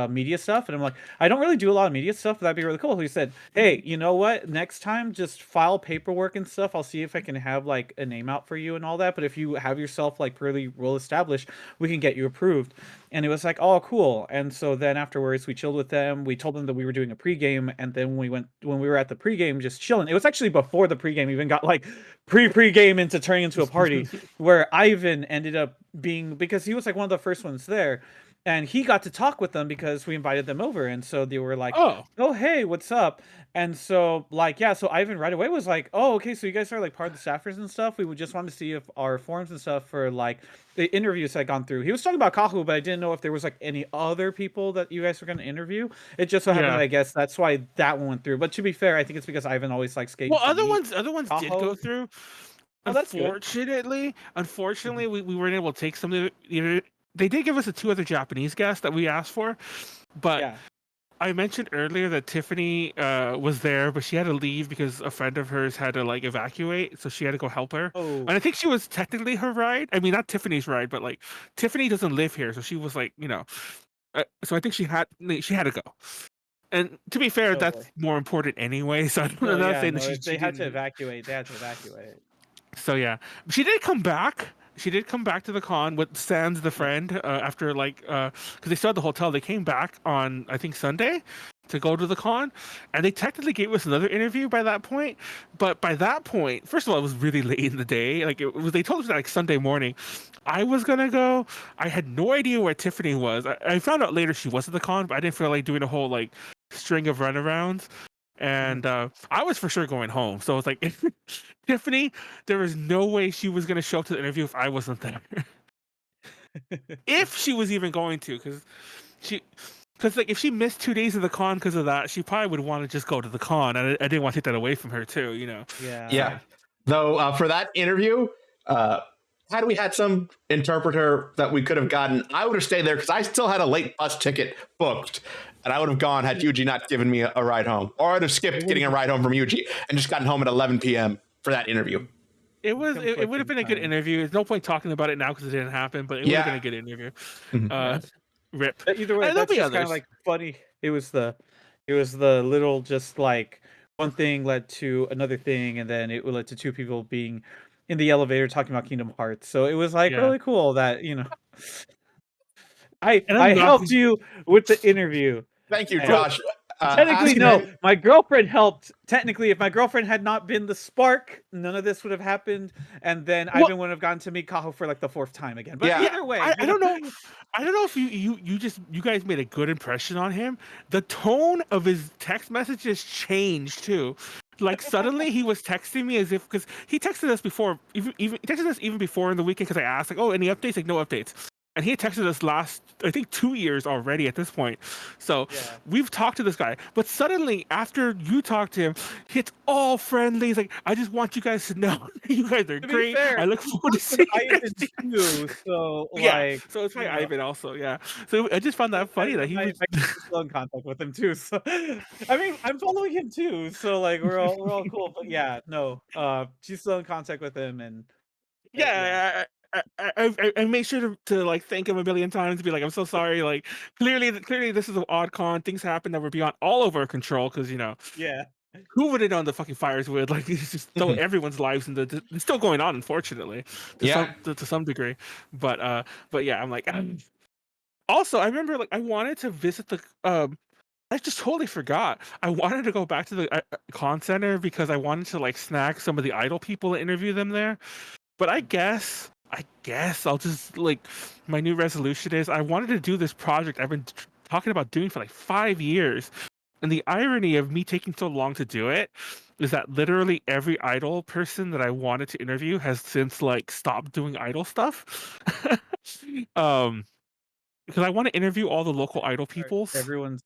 media stuff?" And I'm like, "I don't really do a lot of media stuff, but that'd be really cool." He said, "Hey, you know what? Next time, just file paperwork and stuff. I'll see if I can have like a name out for you and all that. But if you have yourself like pretty well established, we can get you approved." And it was like, "Oh, cool." And so then afterwards, we chilled with them. We told them that we were doing a pregame, and then when we were at the pregame, just chilling. It was actually before the pregame even got like pregame into turning into a party, where Ivan ended up being, because he was like one of the first ones there, and he got to talk with them because we invited them over, and so they were like, Oh, "Oh, hey, what's up?" And so like, yeah, so Ivan right away was like, "Oh, okay, so you guys are like part of the staffers and stuff. We would just want to see if our forums and stuff for like the interviews had gone through." He was talking about Kahu, but I didn't know if there was like any other people that you guys were going to interview. It just so happened yeah. that I guess that's why that one went through. But to be fair, I think it's because Ivan always likes getting Well, to meet other ones did Kaho. go through. Oh, that's good. Unfortunately, we weren't able to take some of the. They did give us the two other Japanese guests that we asked for, but Yeah. I mentioned earlier that Tiffany was there, but she had to leave because a friend of hers had to like evacuate, so she had to go help her. Oh, And I think she was technically her ride. I mean, not Tiffany's ride, but like Tiffany doesn't live here, so she was like, so I think she had to go. And to be fair, oh boy. that's more important anyway. So No, I'm not yeah, saying that no. If she they had to didn't. evacuate, they had to evacuate. So yeah, she did come back. She did come back to the con with Sans the Yeah. friend after because they still had the hotel. They came back on I think Sunday to go to the con, and they technically gave us another interview by that point. But by that point, first of all, it was really late in the day. Like it was, they told us like Sunday morning. I was gonna go. I had no idea where Tiffany was. I found out later she was at the con, but I didn't feel like doing a whole like string of runarounds. Mhm. And I was for sure going home. So it's like Tiffany, there was no way she was going to show up to the interview if I wasn't there. If she was even going to, she, because like if she missed 2 days of the con because of that, she probably would want to just go to the con, and I didn't want to take that away from her too. Yeah. Yeah. Though for that interview, had we had some interpreter that we could have gotten, I would have stayed there because I still had a late bus ticket booked. And I would have gone had Yuji not given me a ride home. Or I'd have skipped getting a ride home from Yuji and just gotten home at 11 p.m. for that interview. It would have Conflicting been a good time. interview. There's no point talking about it now because it didn't happen, but it would have been Yeah. a good interview. Mhm. Uh, Rip. But either way, And there'll that's be just kind of others. like funny. It was the little just like one thing led to another thing, and then it led to two people being in the elevator talking about Kingdom Hearts. So it was like Yeah. really cool that I And I I'm not. helped you with the interview. Thank you, And Josh. technically, Asking no. then, My girlfriend helped. Technically, if my girlfriend had not been the spark, none of this would have happened. And then Well, Ivan would have gotten to meet Kaho for like the fourth time again. But yeah, yeah, either way, I don't know. I don't know if you guys made a good impression on him. The tone of his text messages changed too. Like suddenly he was texting me as if because he texted us before, even he texted us even before in the weekend because I asked like, oh, any updates? Like no updates. And he had texted us last, I think, 2 years already at this point. So yeah. we've talked to this guy, but suddenly after you talk to him, it's all friendly. He's like, I just want you guys to know you guys are To be great. fair, I look forward to with seeing you Ivan next year. too. So Yeah, like, so it's you probably know, Ivan also, yeah. So I just found that funny that he my was sister's still in contact with him too. So I mean, I'm following him too. So like, we're all cool. But yeah, no, she's still in contact with him, and yeah, yeah, I made sure to like thank him a million times to be like, I'm so sorry. Like clearly this is an odd con. Things happen that were beyond all of our control because yeah, who would have known the fucking fires would like it's just throw everyone's lives into it's still going on unfortunately yeah. to some degree. But yeah, I'm like also I remember like I wanted to visit the I just totally forgot. I wanted to go back to the con center because I wanted to like snag some of the idol people and interview them there. But I guess I'll just like my new resolution is I wanted to do this project I've been talking about doing for like 5 years, And the irony of me taking so long to do it is that literally every idol person that I wanted to interview has since like stopped doing idol stuff. um, because I want to interview all the local idol peoples. Everyone's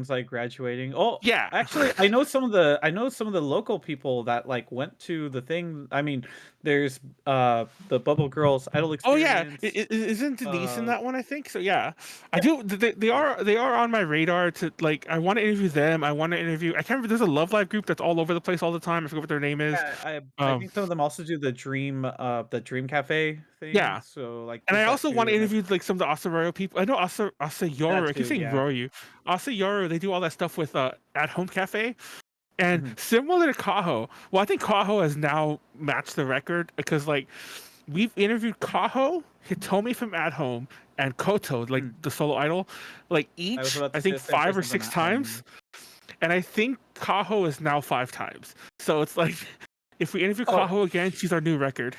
like graduating. Oh, Yeah. actually, I know some of the local people that like went to the thing. I mean, there's the Bubble Girls Idol Oh yeah, Experience. isn't Denise in Uh, that one? I think so. Yeah, I do. They are on my radar to like. I want to interview them. I want to interview. I can't remember. There's a Love Live group that's all over the place all the time. I forget what their name is. yeah, I Um, think some of them also do the Dream Cafe thing. yeah, So like and I there's that also want too, to and interview like some of the Asaroyo people. I know Asayoru. that I keep too. saying Yeah. Roryu. Asayoru. They do all that stuff with At Home Cafe. And Mhm. similar to Kaho, well, I think Kaho has now matched the record because like we've interviewed Kaho, Hitomi from At Home, and Koto, like Mm. the solo idol, like I was each about I to say think the same 5 or person from 6 At Home. times, and I think Kaho is now 5 times. So it's like if we interview Oh. Kaho again, she's our new record.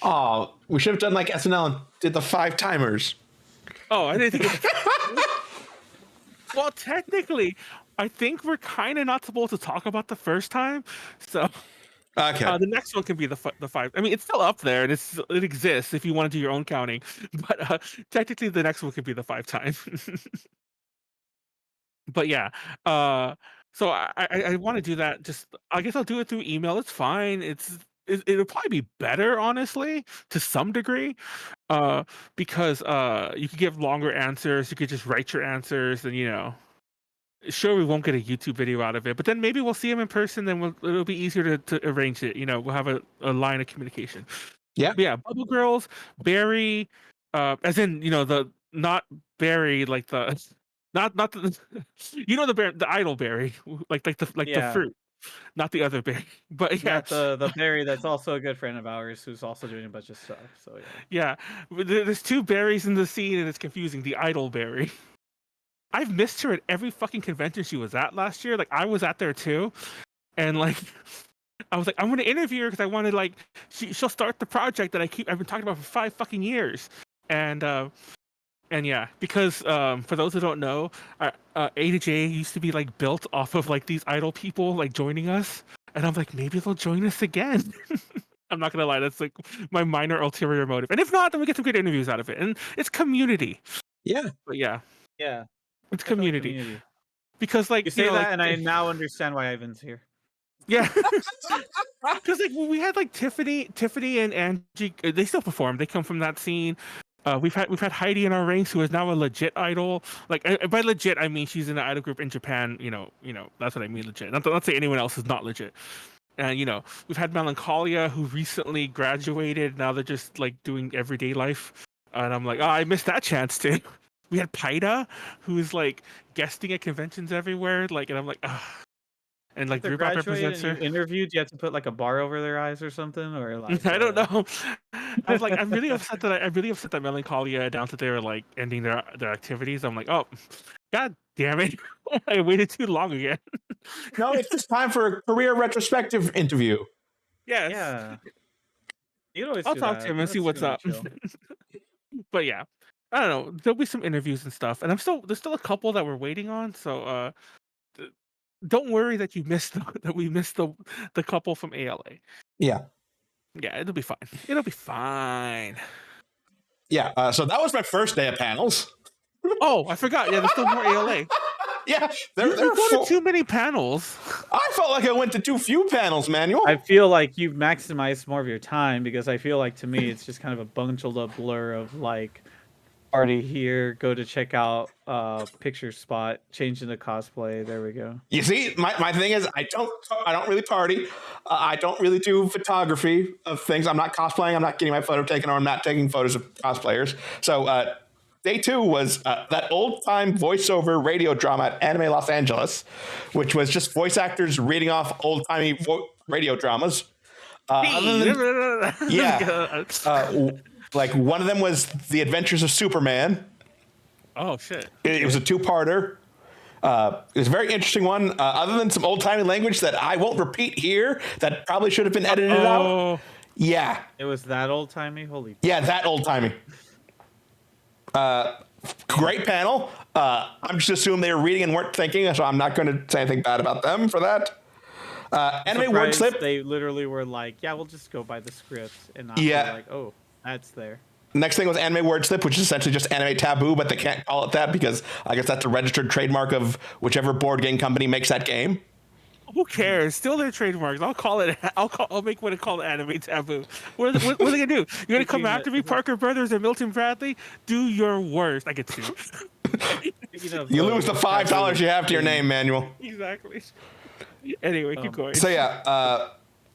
Oh, we should have done like SNL and did the 5 timers. Oh, I didn't think of well, technically, I think we're kind of not supposed to talk about the first time, so. Okay. The next one can be the 5. I mean, it's still up there, and it exists if you want to do your own counting. But technically, the next one could be the 5 time. But yeah, so I want to do that. Just I guess I'll do it through email. It's fine. It'll probably be better, honestly, to some degree, because you could give longer answers. You could just write your answers, and sure, we won't get a YouTube video out of it, but then maybe we'll see him in person. Then it'll be easier to arrange it. We'll have a line of communication. Yeah. But yeah, Bubble Girls, Barry, as in the not Barry like the not the the idol berry like the Yeah. fruit, not the other berry. But yeah, Not the Barry that's also a good friend of ours who's also doing a bunch of stuff. So yeah. yeah. There's 2 berries in the scene, and it's confusing. The idol berry. I've missed her at every fucking convention she was at last year. Like I was at there too, and like I was like, I'm gonna interview her because I wanted like she'll start the project that I've been talking about for 5 fucking years, and yeah, because for those who don't know, A to J used to be like built off of like these idol people like joining us, and I'm like maybe they'll join us again. I'm not gonna lie, that's like my minor ulterior motive, and if not, then we get some good interviews out of it, and it's community. Yeah. But yeah, Yeah. it's Definitely community. Because like You say that, like, and I now understand why Ivan's here. yeah, because like we had like Tiffany and Angie. They still perform. They come from that scene. We've had Heidi in our ranks, who is now a legit idol. Like by legit, I mean she's in an idol group in Japan. That's what I mean legit. Not say anyone else is not legit. And we've had Melancholia, who recently graduated. Now they're just like doing everyday life. And I'm like, oh, I missed that chance too. We had Paida, who's like guesting at conventions everywhere. Like, and I'm like, ugh. And like If they're Rupert graduated represents and her. you interviewed, you have to put like a bar over their eyes or something, or like I don't know. I was like, I'm really upset that Melancholia announced that they were like ending their activities. I'm like, oh, god damn it! I waited too long again. No, it's just time for a career retrospective interview. Yes. Yeah. You'd always I'll do talk that. to him and see what's up. Chill. But yeah, I don't know. There'll be some interviews and stuff, and there's still a couple that we're waiting on. So don't worry that we missed the couple from ALA. Yeah. Yeah, it'll be fine. It'll be fine. Yeah. So that was my first day of panels. Oh, I forgot. Yeah, there's still more ALA. Yeah. You're going to too many panels. I felt like I went to too few panels, Manuel. I feel like you've maximized more of your time, because I feel like to me it's just kind of a bundled up blur of like party here, go to check out picture spot, change into cosplay. There we go. You see, my thing is I don't really party. I don't really do photography of things. I'm not cosplaying. I'm not getting my photo taken, or I'm not taking photos of cosplayers. So day 2 was that old-time voiceover radio drama at Anime Los Angeles, which was just voice actors reading off old-timey radio dramas. Like one of them was The Adventures of Superman. Oh shit! It was a 2-parter. It was a very interesting one. Other than some old-timey language that I won't repeat here, that probably should have been edited out. Yeah. It was that old timey. Holy. Yeah, that old-timey. great panel. I'm just assuming they were reading and weren't thinking, so I'm not going to say anything bad about them for that. Anime word Surprised slip. They literally were like, "Yeah, we'll just go by the script," and not Yeah. be like, "Oh, that's there." Next thing was anime word slip, which is essentially just anime taboo, but they can't call it that because I guess that's a registered trademark of whichever board game company makes that game. Who cares? Still their trademarks. I'll call it. I'll make what it called anime taboo. What are they gonna do? You're gonna come after me, Parker Brothers and Milton Bradley? Do your worst. I get sued. You lose the $5 you have to your name, Manuel. Exactly. Anyway, keep going. So yeah,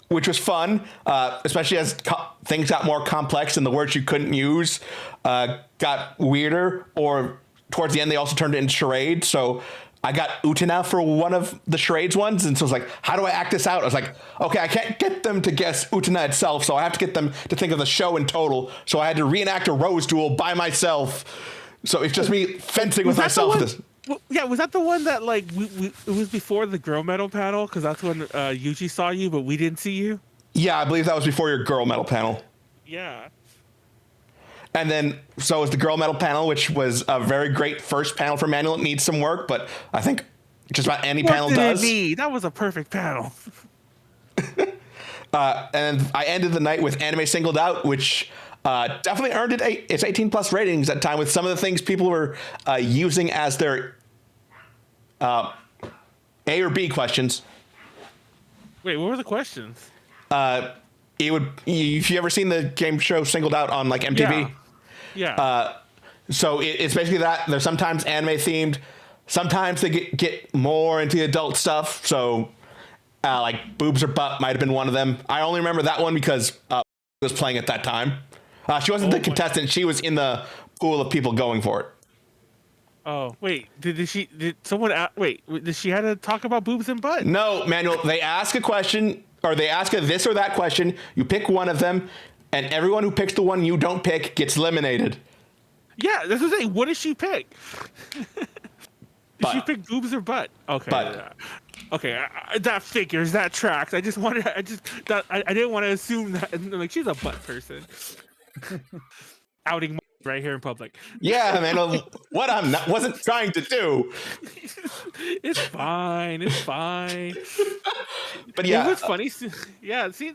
which was fun, especially as things got more complex and the words you couldn't use got weirder. Or towards the end, they also turned it into charades. So I got Utena for one of the charades ones, and so I was like, how do I act this out? I was like, okay, I can't get them to guess Utena itself, so I have to get them to think of the show in total. So I had to reenact a rose duel by myself. So it's just me fencing with myself. Well, yeah, was that the one that like it was before the girl metal panel? Because that's when Yuji saw you, but we didn't see you. Yeah, I believe that was before your girl metal panel. Yeah. And then, so was the girl metal panel, which was a very great first panel for Manuel. It needs some work, but I think just about any panel does. That was a perfect panel. And I ended the night with anime singled out, which definitely earned it its 18 plus ratings at time with some of the things people were using as their A or B questions. Wait, what were the questions? It would, if you ever seen the game show Singled Out on like MTV. Yeah. So it's basically that. They're sometimes anime themed. Sometimes they get more into the adult stuff. So like boobs or butt might have been one of them. I only remember that one because was playing at that time. She wasn't the contestant. She was in the pool of people going for it. Oh wait, did she had to talk about boobs and butt? No, Manuel. They ask a question, or they ask a this or that question. You pick one of them, and everyone who picks the one you don't pick gets eliminated. Yeah, that's what I'm saying. What did she pick? Did she pick boobs or butt? Okay. Butt. Okay, that figures. That tracks. I didn't want to assume that. Like she's a butt person. Outing right here in public. Yeah, man. What wasn't trying to do. It's fine. It's fine. But yeah, it was funny. Yeah, see,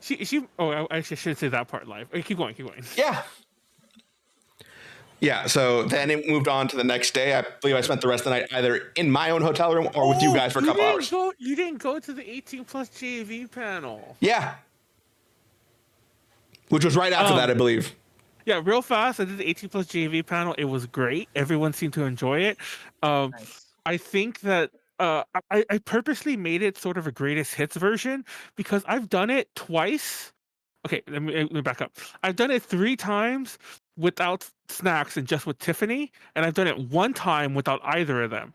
she. Oh, I should say that part live. Okay, keep going. Yeah. Yeah. So then it moved on to the next day. I believe I spent the rest of the night either in my own hotel room or with you guys for a couple hours. You didn't go to the 18 plus JV panel. Yeah. Which was right after that, I believe. Yeah, real fast. I did the 18 plus JV panel. It was great. Everyone seemed to enjoy it. Nice. I think that I purposely made it sort of a greatest hits version because I've done it twice. Okay, let me back up. I've done it 3 times without snacks and just with Tiffany, and I've done it 1 time without either of them.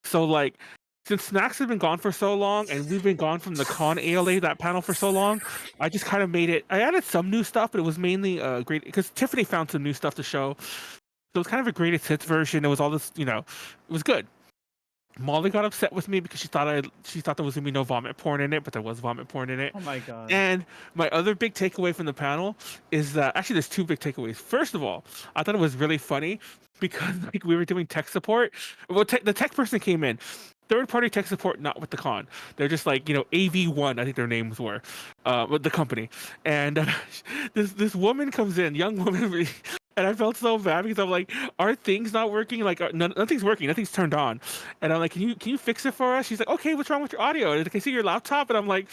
So like, since snacks have been gone for so long, and we've been gone from the con ALA that panel for so long, I just kind of made it. I added some new stuff, but it was mainly great because Tiffany found some new stuff to show. So it was kind of a greatest hits version. It was all this, it was good. Molly got upset with me because she thought there was gonna be no vomit porn in it, but there was vomit porn in it. Oh my god! And my other big takeaway from the panel is that actually there's 2 big takeaways. First of all, I thought it was really funny because like we were doing tech support. Well, the tech person came in. 3rd-party tech support, not with the con. They're just like, AV1, I think their names were, with the company. And this woman comes in, young woman, and I felt so bad because I'm like, are things not working? Like, nothing's working, nothing's turned on. And I'm like, can you fix it for us? She's like, okay, what's wrong with your audio? And can I see your laptop? And I'm like,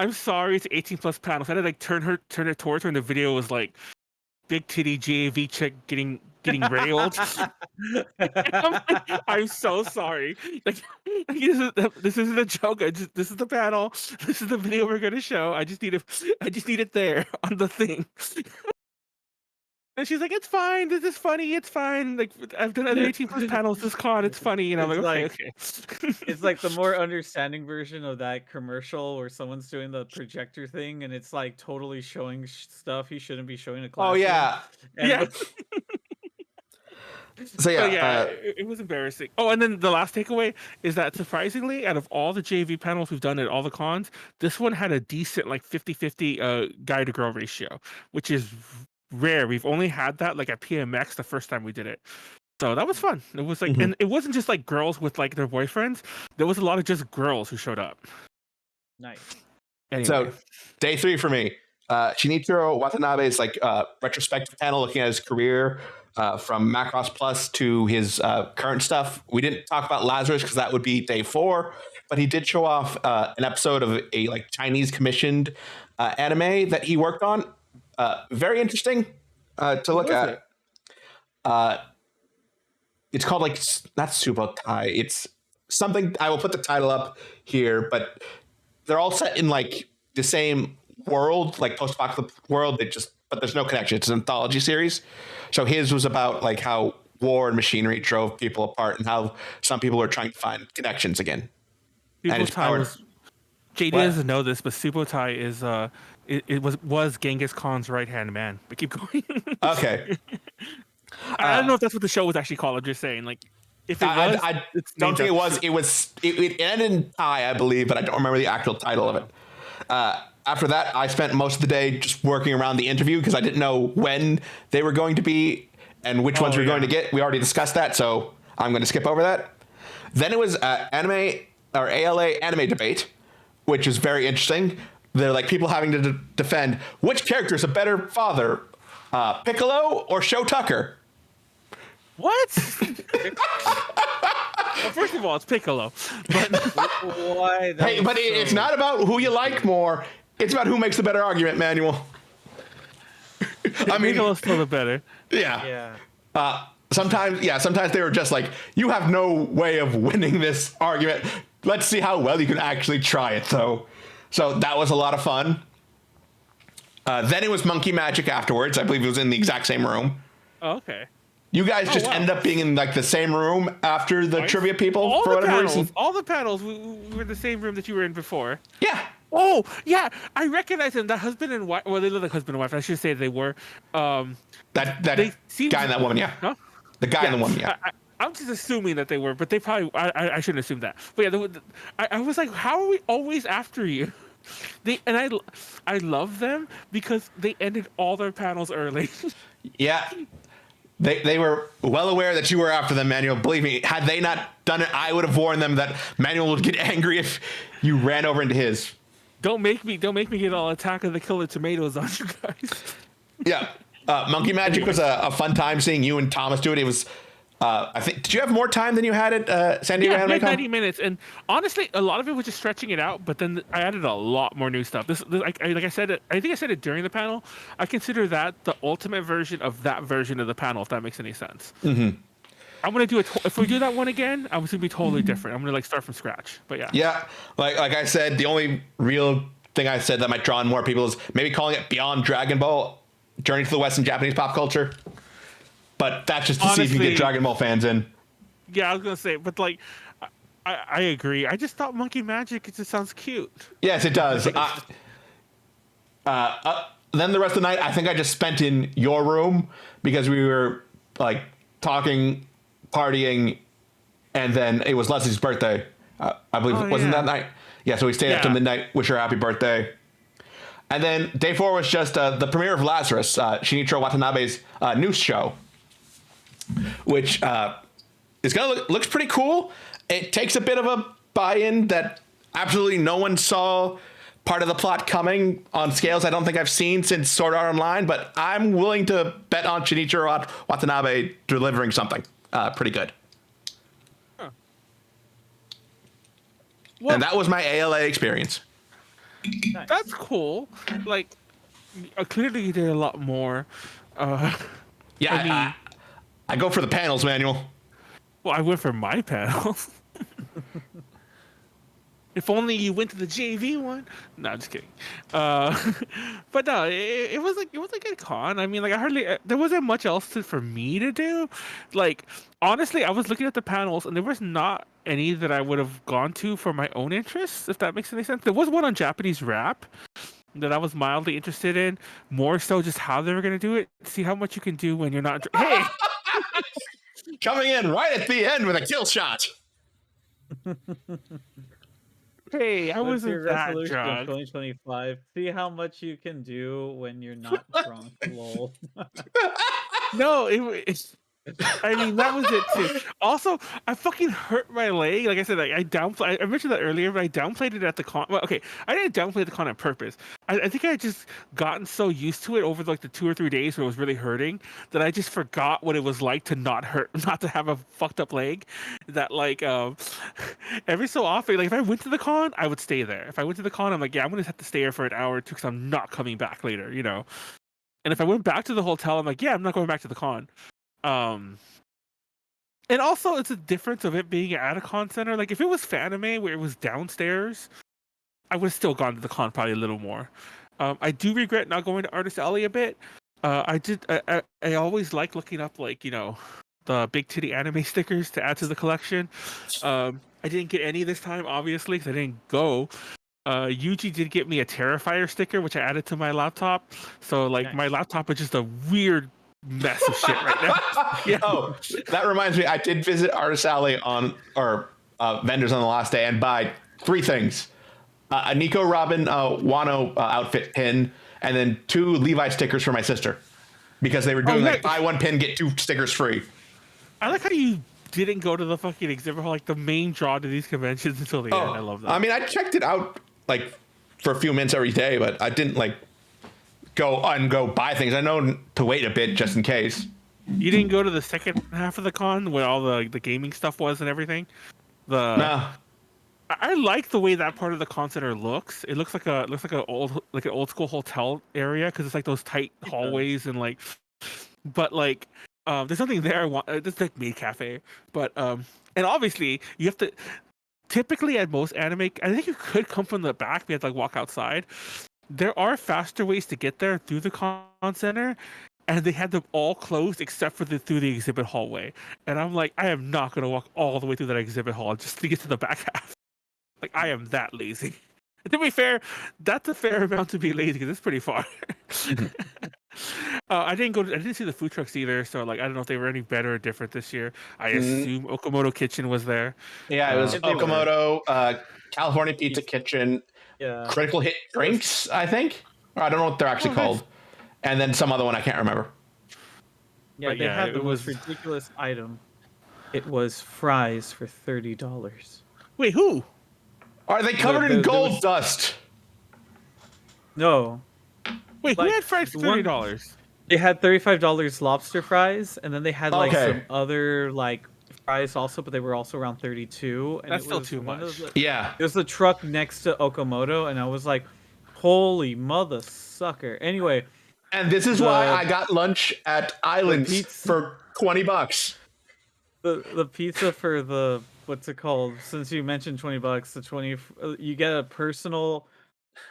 I'm sorry, it's 18 plus panels. I had to like turn it towards her, and the video was like, big titty JV chick getting railed. I'm so sorry. Like this isn't a joke. This is the panel. This is the video we're gonna show. I just need it there on the thing. And she's like, it's fine. This is funny. It's fine. Like I've done other 18 plus panels this con. It's funny. And I'm like, okay. It's like the more understanding version of that commercial where someone's doing the projector thing and it's like totally showing stuff he shouldn't be showing a class. Oh yeah. Yeah. So yeah, it was embarrassing. Oh, and then the last takeaway is that surprisingly, out of all the JV panels we've done at all the cons, this one had a decent like 50-50 guy to girl ratio, which is rare. We've only had that like at PMX the first time we did it. So that was fun. It was like, Mhm. and it wasn't just like girls with like their boyfriends. There was a lot of just girls who showed up. Nice. Anyway, So day 3 for me, Shinichiro Watanabe's like retrospective panel looking at his career from Macross Plus to his current stuff. We didn't talk about Lazarus because that would be day 4, but he did show off an episode of a like Chinese commissioned anime that he worked on. Very interesting to look was at. it? It's called like not Subotai. It's something. I will put the title up here, but they're all set in like the same world, like post-apocalyptic world. But there's no connection. It's an anthology series. So his was about like how war and machinery drove people apart, and how some people are trying to find connections again. Subotai was. JD What? doesn't know this, but Subotai is it was Genghis Khan's right hand man. But keep going. Okay. I don't know if that's what the show was actually called. I'm just saying, like, if it was, I it's don't named think it after was. It ended in Thai, I believe, but I don't remember the actual title of it. After that, I spent most of the day just working around the interview because I didn't know when they were going to be and which ones we were going to get. We already discussed that, so I'm going to skip over that. Then it was anime or ALA anime debate, which is very interesting. They're like people having to defend which character is a better father, Piccolo or Sho Tucker. What? Well, first of all, it's Piccolo. But Why? That Hey, was but it's not about who you like more. It's about who makes the better argument, Manuel. I mean, Piccolo's still the better. yeah. Yeah. Sometimes they were just like, you have no way of winning this argument. Let's see how well you can actually try it, though. So that was a lot of fun. Then it was Monkey Magic afterwards. I believe it was in the exact same room. Oh, okay. You guys just wow. ended up being in like the same room after the Right? trivia people All for the whatever panels, reason. all the panels, we were in the same room that you were in before. Yeah. Oh, yeah, I recognize them. That husband and wife. Well, they look like husband and wife. I should say they were. That They seemed guy and that woman, yeah. Huh? The guy and the woman, yeah. I'm just assuming that they were, but they probably. I shouldn't assume that. But yeah, I was like, how are we always after you? I love them because they ended all their panels early. Yeah. They were well aware that you were after them, Manuel. Believe me, had they not done it, I would have warned them that Manuel would get angry if you ran over into his. Don't make me get all Attack of the Killer Tomatoes on you guys. Yeah. Monkey Magic was a fun time seeing you and Thomas do it. It was, I think, did you have more time than you had at San Diego Yeah, Anime we had Con? 90 minutes, and honestly, a lot of it was just stretching it out. But then I added a lot more new stuff. Like I said, I think I said it during the panel. I consider that the ultimate version of that version of the panel, if that makes any sense. Mm-hmm. I'm gonna do it. If we do that one again, I'm gonna be totally different. I'm gonna like start from scratch. But yeah. Yeah. Like I said, the only real thing I said that might draw in more people is maybe calling it Beyond Dragon Ball, Journey to the West in Japanese Pop Culture. But that's just to see if you Honestly, get Dragon Ball fans in. Yeah, I was gonna say, but like, I agree. I just thought Monkey Magic. It just sounds cute. Yes, it does. Then the rest of the night, I think I just spent in your room because we were like talking, partying, and then it was Leslie's birthday. I believe wasn't yeah. that night? Yeah, so we stayed up till Yeah. midnight. Wish her happy birthday. And then day 4 was just the premiere of Lazarus, Shinichiro Watanabe's new show, which is looks pretty cool. It takes a bit of a buy-in that absolutely no one saw part of the plot coming on scales I don't think I've seen since Sword Art Online, but I'm willing to bet on Shinichiro Watanabe delivering something pretty good. Huh. Well, And that was my ALA experience. Nice. that's cool. Like, clearly you did a lot more. Yeah, I mean- I go for the panels, Manuel. Well, I went for my panel. If only you went to the JV one. No, I'm just kidding. But no, it was like a good con. I mean, like there wasn't much else for me to do. Like, honestly, I was looking at the panels and there was not any that I would have gone to for my own interests, if that makes any sense. There was one on Japanese rap that I was mildly interested in, more so just how they were gonna do it. See how much you can do when you're not. Hey. Coming in right at the end with a kill shot. Hey, I What's wasn't your that resolution of drunk. 2025? See how much you can do when you're not drunk. Lol. No, it's. I mean, that was it too. Also, I fucking hurt my leg. Like I said, like I downplay. I mentioned that earlier, but I downplayed it at the con. Well, okay, I didn't downplay the con on purpose. I think I had just gotten so used to it over like the 2 or 3 days where it was really hurting that I just forgot what it was like to not hurt, not to have a fucked up leg. That like every so often, like if I went to the con, I would stay there. If I went to the con, I'm like, yeah, I'm gonna have to stay here for an hour or two because I'm not coming back later, you know. And if I went back to the hotel, I'm like, yeah, I'm not going back to the con. Um, and also, it's a difference of it being at a con center. Like, if it was Fanime where it was downstairs, I would have still gone to the con probably a little more. I do regret not going to Artist Alley a bit. I did. I always like looking up, like, you know, the big titty anime stickers to add to the collection. I didn't get any this time, obviously, because I didn't go. Yuji did get me a Terrifier sticker, which I added to my laptop. So, like, my Nice. laptop is just a weird mess of shit right now. Yeah. Oh, that reminds me. I did visit Artist Alley vendors on the last day and buy 3 things: a Nico Robin Wano outfit pin, and then 2 Levi stickers for my sister because they were doing yeah. like buy 1 pin get 2 stickers free. I like how you didn't go to the fucking exhibit hall, like the main draw to these conventions until the end. I love that. I mean, I checked it out like for a few minutes every day, but I didn't like go buy things. I know to wait a bit just in case. You didn't go to the second half of the con where all the gaming stuff was and everything. No. I like the way that part of the con center looks. It looks like an old school hotel area because it's like those tight hallways and like, but like, there's something there. I want this like maid cafe, but and obviously you have to. Typically, at most anime, I think you could come from the back. We had to like walk outside. There are faster ways to get there through the con center, and they had them all closed except for through the exhibit hallway. And I'm like, I am not gonna walk all the way through that exhibit hall just to get to the back half. Like, I am that lazy. And to be fair, that's a fair amount to be lazy because it's pretty far. I didn't see the food trucks either, so like I don't know if they were any better or different this year. I assume Okamoto Kitchen was there. Yeah, it was Okamoto, California Pizza Kitchen, Yeah. Critical Hit Drinks, I think. Or I don't know what they're actually called. And then some other one I can't remember. Yeah, But they yeah, had it the most was- ridiculous item. It was fries for $30. Wait, who? Are they covered in there gold was- dust? No, Wait, who Like, had fries for the one- $30? they had $35 lobster fries, and then they had like Okay. some other like fries also, but they were also around 32. And That's it still was too one much. of the- Yeah. It was the truck next to Okamoto, and I was like, "Holy mother sucker!" Anyway, And this is why I got lunch at Islands pizza- for $20. the pizza for the what's it called? Since you mentioned $20, you get a personal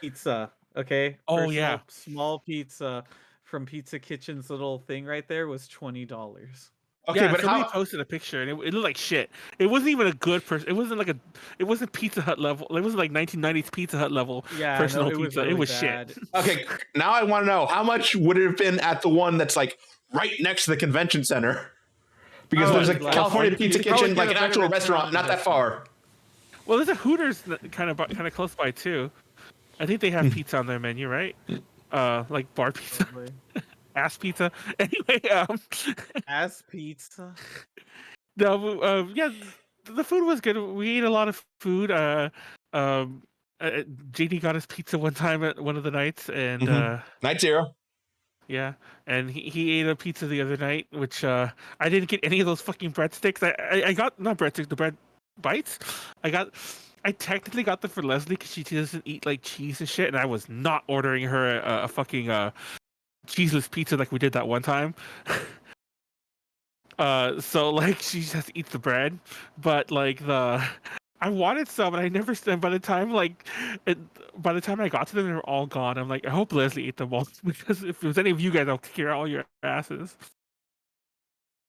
pizza. Okay. Oh, Personal, yeah. small pizza from Pizza Kitchen's little thing right there was $20. Okay, Yeah, but somebody how? posted a picture and it looked like shit. It wasn't even a good person. It wasn't like it wasn't Pizza Hut level. It wasn't like 1990s Pizza Hut level Yeah, personal no, pizza. really It was bad. shit. Okay, now I want to know how much would it have been at the one that's like right next to the convention center? Because Oh, there's a like- California you Pizza could probably Kitchen, get like a an better actual return restaurant, on not that investment. far. Well, there's a Hooters kind of close by too. I think they have pizza on their menu, right? Like bar pizza, Probably. ass pizza. Anyway, Ass pizza. no, yeah, the food was good. We ate a lot of food. JD got us pizza one time at one of the nights, and Mhm. Night Zero. yeah, and he ate a pizza the other night, which I didn't get any of those fucking breadsticks. I got not breadsticks, the bread bites. I technically got them for Leslie because she doesn't eat like cheese and shit, and I was not ordering her a fucking cheeseless pizza like we did that one time. So like she just eats the bread, but like I wanted some, and I never. By the time by the time I got to them, they were all gone. I'm like, I hope Leslie ate them all because if it was any of you guys, I'll kick all your asses.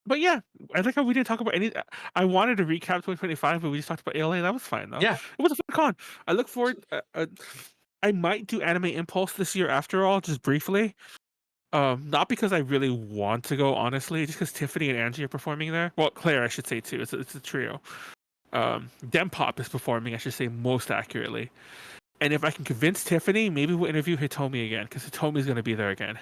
But yeah, I like how we didn't talk about any. I wanted to recap 2025, but we just talked about ALA. That was fine though. Yeah. It was a fun con. I look forward. I might do Anime Impulse this year after all, just briefly. Not because I really want to go, honestly, just because Tiffany and Angie are performing there. Well, Claire, I should say too. It's a trio. Dempop is performing, I should say, most accurately. And if I can convince Tiffany, maybe we'll interview Hitomi again, because Hitomi's going to be there again.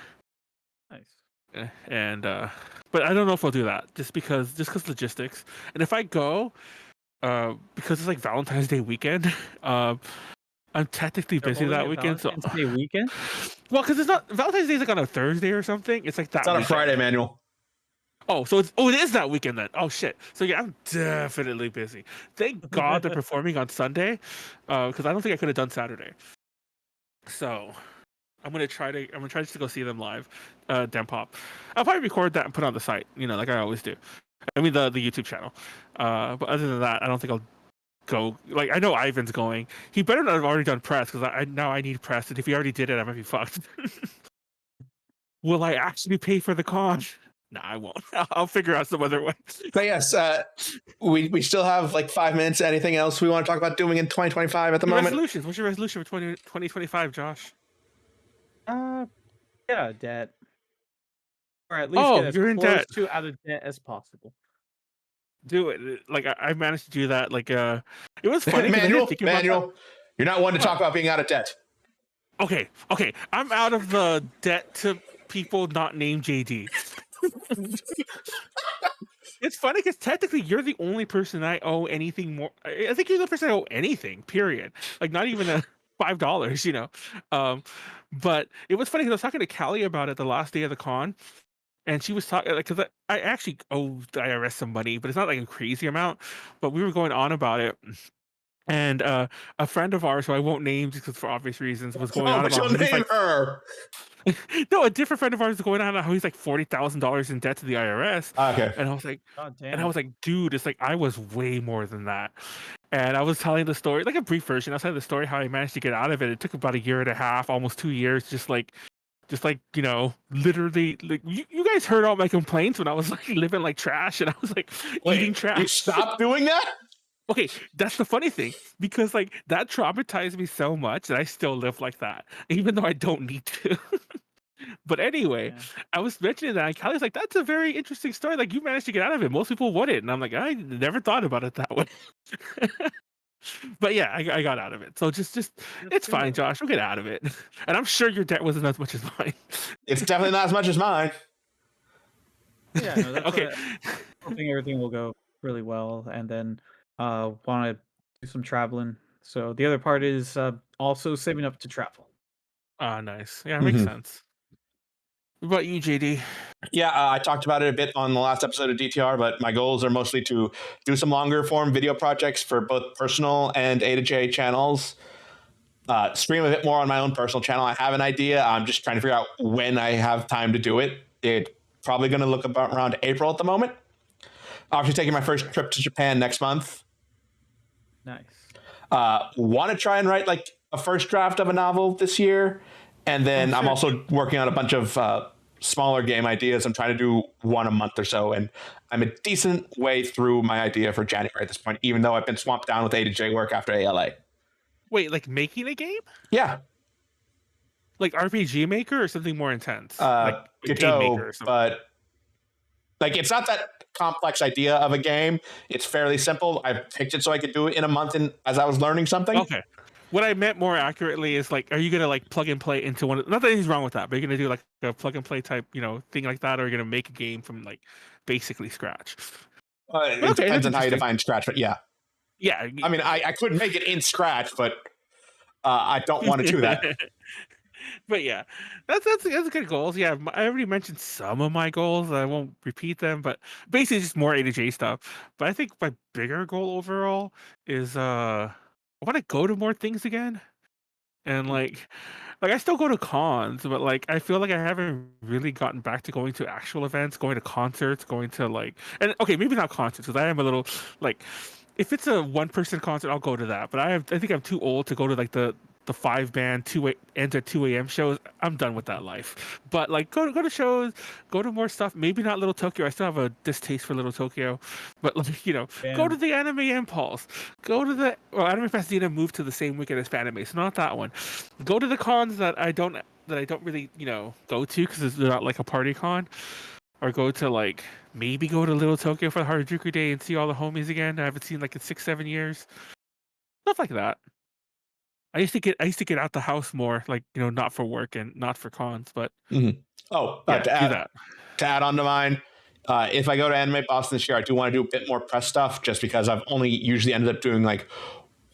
Nice. And but I don't know if we'll do that, just because logistics. And if I go, because it's like Valentine's Day weekend, I'm technically They're busy holding that a weekend. Valentine's So Day weekend? well, because it's not Valentine's Day is like on a Thursday or something. It's like that. It's on a weekend. Friday, Manuel. Oh, so it is that weekend then. Oh shit. So yeah, I'm definitely busy. Thank God they're performing on Sunday, because I don't think I could have done Saturday. So I'm gonna try just to go see them live, Dempop. I'll probably record that and put it on the site, like I always do. I mean the YouTube channel. But other than that, I don't think I'll go. Like I know Ivan's going. He better not have already done press, because I need press, and if he already did it, I might be fucked. Will I actually pay for the con? No, I won't. I'll figure out some other way. But yes, we still have like 5 minutes. Anything else we want to talk about doing in 2025 at the moment? Resolutions. What's your resolution for 2025, Josh? Get out of debt. Or at least get as you're in close debt. to out of debt as possible. Do it. Like I managed to do that. Like it was funny. Manuel, you're not one to talk about being out of debt. Okay. I'm out of the debt to people not named JD. It's funny because technically you're the only person I owe anything more. I think you're the person I owe anything. Period. Like not even a $5. But it was funny because I was talking to Callie about it the last day of the con, and she was talking like because I actually owe the IRS some money, but it's not like a crazy amount. But we were going on about it. And a friend of ours, who I won't name just for obvious reasons, was going on about you'll name her. No, a different friend of ours is going on how he's like $40,000 in debt to the IRS. Okay. And I was like, God damn. and I was like, dude, it's like I was way more than that. And I was telling the story, like a brief version. I was telling the story how I managed to get out of it. It took about 1.5 years, almost 2 years, just like literally, like you guys heard all my complaints when I was like living like trash, and I was like eating trash. You stopped doing that? Okay, that's the funny thing, because like that traumatized me so much that I still live like that, even though I don't need to. But anyway, Yeah. I was mentioning that, and Callie's like, "That's a very interesting story. Like you managed to get out of it. Most people wouldn't." And I'm like, "I never thought about it that way." But yeah, I got out of it. So just it's fine, Josh. We'll get out of it. And I'm sure your debt wasn't as much as mine. It's definitely not as much as mine. Yeah, no, that's Okay. I think everything will go really well, and then want to do some traveling. So the other part is also saving up to travel. Ah, nice. Yeah, it makes sense. What about you, JD? Yeah, I talked about it a bit on the last episode of DTR, but my goals are mostly to do some longer form video projects for both personal and A to J channels. Stream a bit more on my own personal channel. I have an idea. I'm just trying to figure out when I have time to do it. It's probably going to look about around April at the moment. I'm actually taking my first trip to Japan next month. Nice. Want to try and write like a first draft of a novel this year. And then I'm also working on a bunch of smaller game ideas. I'm trying to do one a month or so. And I'm a decent way through my idea for January at this point, even though I've been swamped down with A to J work after ALA. Wait, like making a game? Yeah. Like RPG Maker or something more intense? Like Game Maker or something. but like it's not that complex idea of a game. It's fairly simple. I picked it so I could do it in a month as I was learning something. Okay. What I meant more accurately is like, are you gonna like plug and play into one? Not that anything's wrong with that, but you're gonna do like a plug and play type, thing like that, or you're gonna make a game from like basically scratch. It depends on how you define scratch, but yeah. Yeah. I mean, I could make it in Scratch, but I don't want to do that. But yeah, that's good goals. Yeah, I already mentioned some of my goals. I won't repeat them, but basically just more A to J stuff. But I think my bigger goal overall is I want to go to more things again, and like I still go to cons, but like I feel like I haven't really gotten back to going to actual events, going to concerts, going to and okay, maybe not concerts, because I am a little like, if it's a one-person concert, I'll go to that. But I think I'm too old to go to like the 5-band 2 a.m. shows. I'm done with that life. But like go to shows, go to more stuff. Maybe not Little Tokyo. I still have a distaste for Little Tokyo. But like go to the Anime Impulse. Go to the Anime Pasadena moved to the same weekend as Fanime, so not that one. Go to the cons that I don't really go to because they're not like a party con. or go to like maybe go to Little Tokyo for the Harajuku Day and see all the homies again. I haven't seen like in 6-7 years. Stuff like that. I used to get out the house more, like not for work and not for cons, but Oh, yeah, to do that. add on to mine, if I go to Anime Boston this year, I do want to do a bit more press stuff, just because I've only usually ended up doing like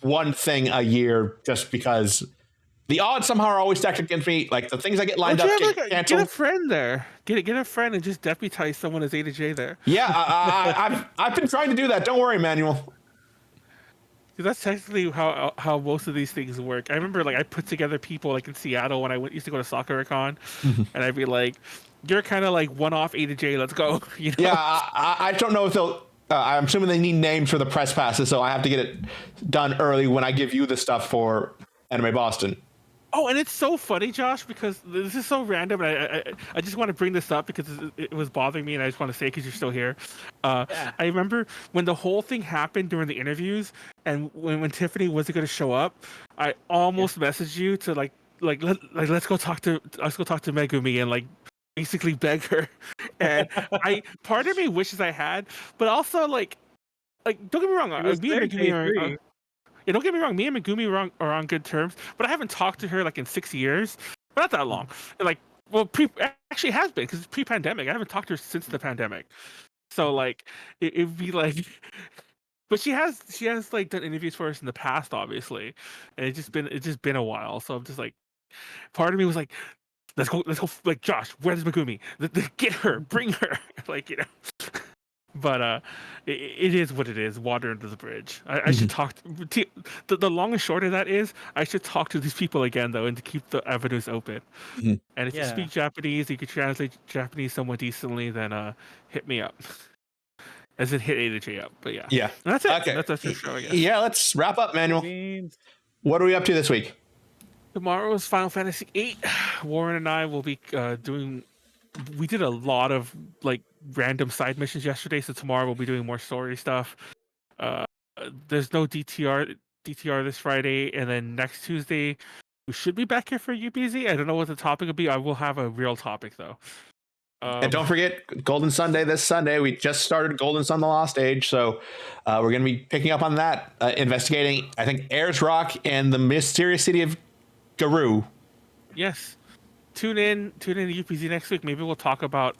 one thing a year, just because the odds somehow are always stacked against me. Like the things I get lined up get Get canceled. a friend there. Get a friend and just deputize someone as A to J there. Yeah, I've been trying to do that. Don't worry, Manuel. That's technically how most of these things work. I remember like I put together people like in Seattle when I used to go to SoccerCon, and I'd be like, "You're kind of like one-off A to J. Let's go." Yeah, I don't know if they'll. I'm assuming they need names for the press passes, so I have to get it done early when I give you the stuff for Anime Boston. Oh, and it's so funny, Josh, because this is so random, and I just want to bring this up because it was bothering me, and I just want to say because you're still here. I remember when the whole thing happened during the interviews, and when Tiffany wasn't going to show up, I almost messaged you to let's go talk to Megumi and like basically beg her. And part of me wishes I had, but also like don't get me wrong, me and Megumi are. Yeah, don't get me wrong. Me and Megumi are on good terms, but I haven't talked to her like in 6 years, but not that long. Like, well, actually it has been because it's pre-pandemic. I haven't talked to her since the pandemic, so like it'd be like, but she has like done interviews for us in the past, obviously, and it's just been a while. So I'm just like, part of me was like, let's go, like Josh, where's Megumi? Get her, bring her, like But it is what it is. Water under the bridge. I should talk. The long and short of that is I should talk to these people again though, and to keep the avenues open. And if you speak Japanese, you can translate Japanese somewhat decently. Then hit me up. As in hit A to J up. But yeah. Yeah. And that's it. Okay. That's your show, I guess. Yeah. Let's wrap up, Manuel. What are we up to this week? Tomorrow is Final Fantasy VIII. Warren and I will be doing. We did a lot of like random side missions yesterday, so tomorrow we'll be doing more story stuff. There's no DTR this Friday, and then next Tuesday we should be back here for UBZ. I don't know what the topic will be. I will have a real topic though. And don't forget Golden Sunday this Sunday. We just started Golden Sun: The Lost Age, so we're going to be picking up on that, investigating, I think, Ayers Rock and the mysterious city of Garou. Yes. Tune in to UPZ next week. Maybe we'll talk about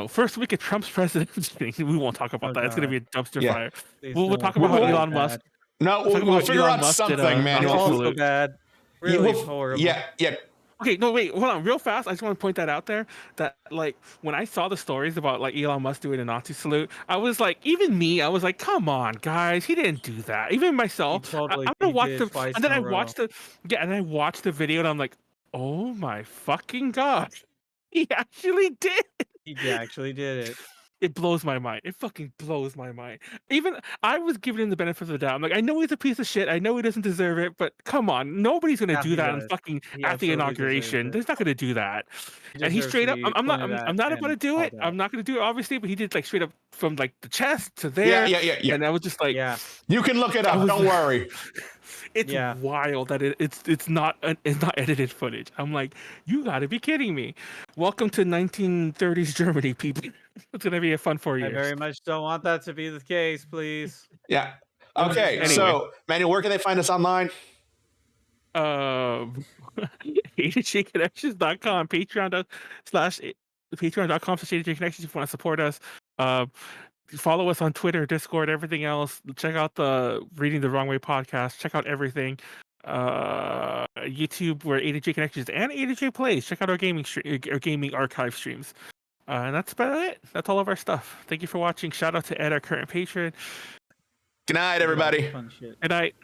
first week of Trump's presidency. We won't talk about that. It's going to be a dumpster fire. We'll talk about how Elon Musk. No, we'll figure out something, Manuel. Also bad. Really horrible. Yeah. Okay, no, wait, hold on, real fast. I just want to point that out there. That like when I saw the stories about like Elon Musk doing a Nazi salute, I was like, even me, I was like, come on, guys, he didn't do that. Even myself, I'm gonna watch and then I watched the video, and I'm like, oh my fucking god, he actually did. He actually did it. It blows my mind. It fucking blows my mind. Even I was giving him the benefit of the doubt. I'm like, I know he's a piece of shit. I know he doesn't deserve it, but come on, nobody's gonna do that at the inauguration. They're not gonna do that. And he straight up, I'm not about to do it. I'm not gonna do it, obviously, but he did like straight up from like the chest to there. Yeah. And I was just like, you can look it up. Don't worry. It's wild that it's not edited footage. I'm like, you got to be kidding me. Welcome to 1930s Germany, people. It's gonna be a fun 4 years. I very much don't want that to be the case, please. Yeah. Okay. Anyway. So, Manuel, where can they find us online? AJConnections.com, patreon.com/AJConnections if you want to support us. Follow us on Twitter, Discord, everything else. Check out the Reading the Wrong Way podcast. Check out everything. YouTube, where A2J Connections and A2J Plays. Check out our gaming archive streams. And that's about it. That's all of our stuff. Thank you for watching. Shout out to Ed, our current patron. Good night, everybody. Fun shit. Good night.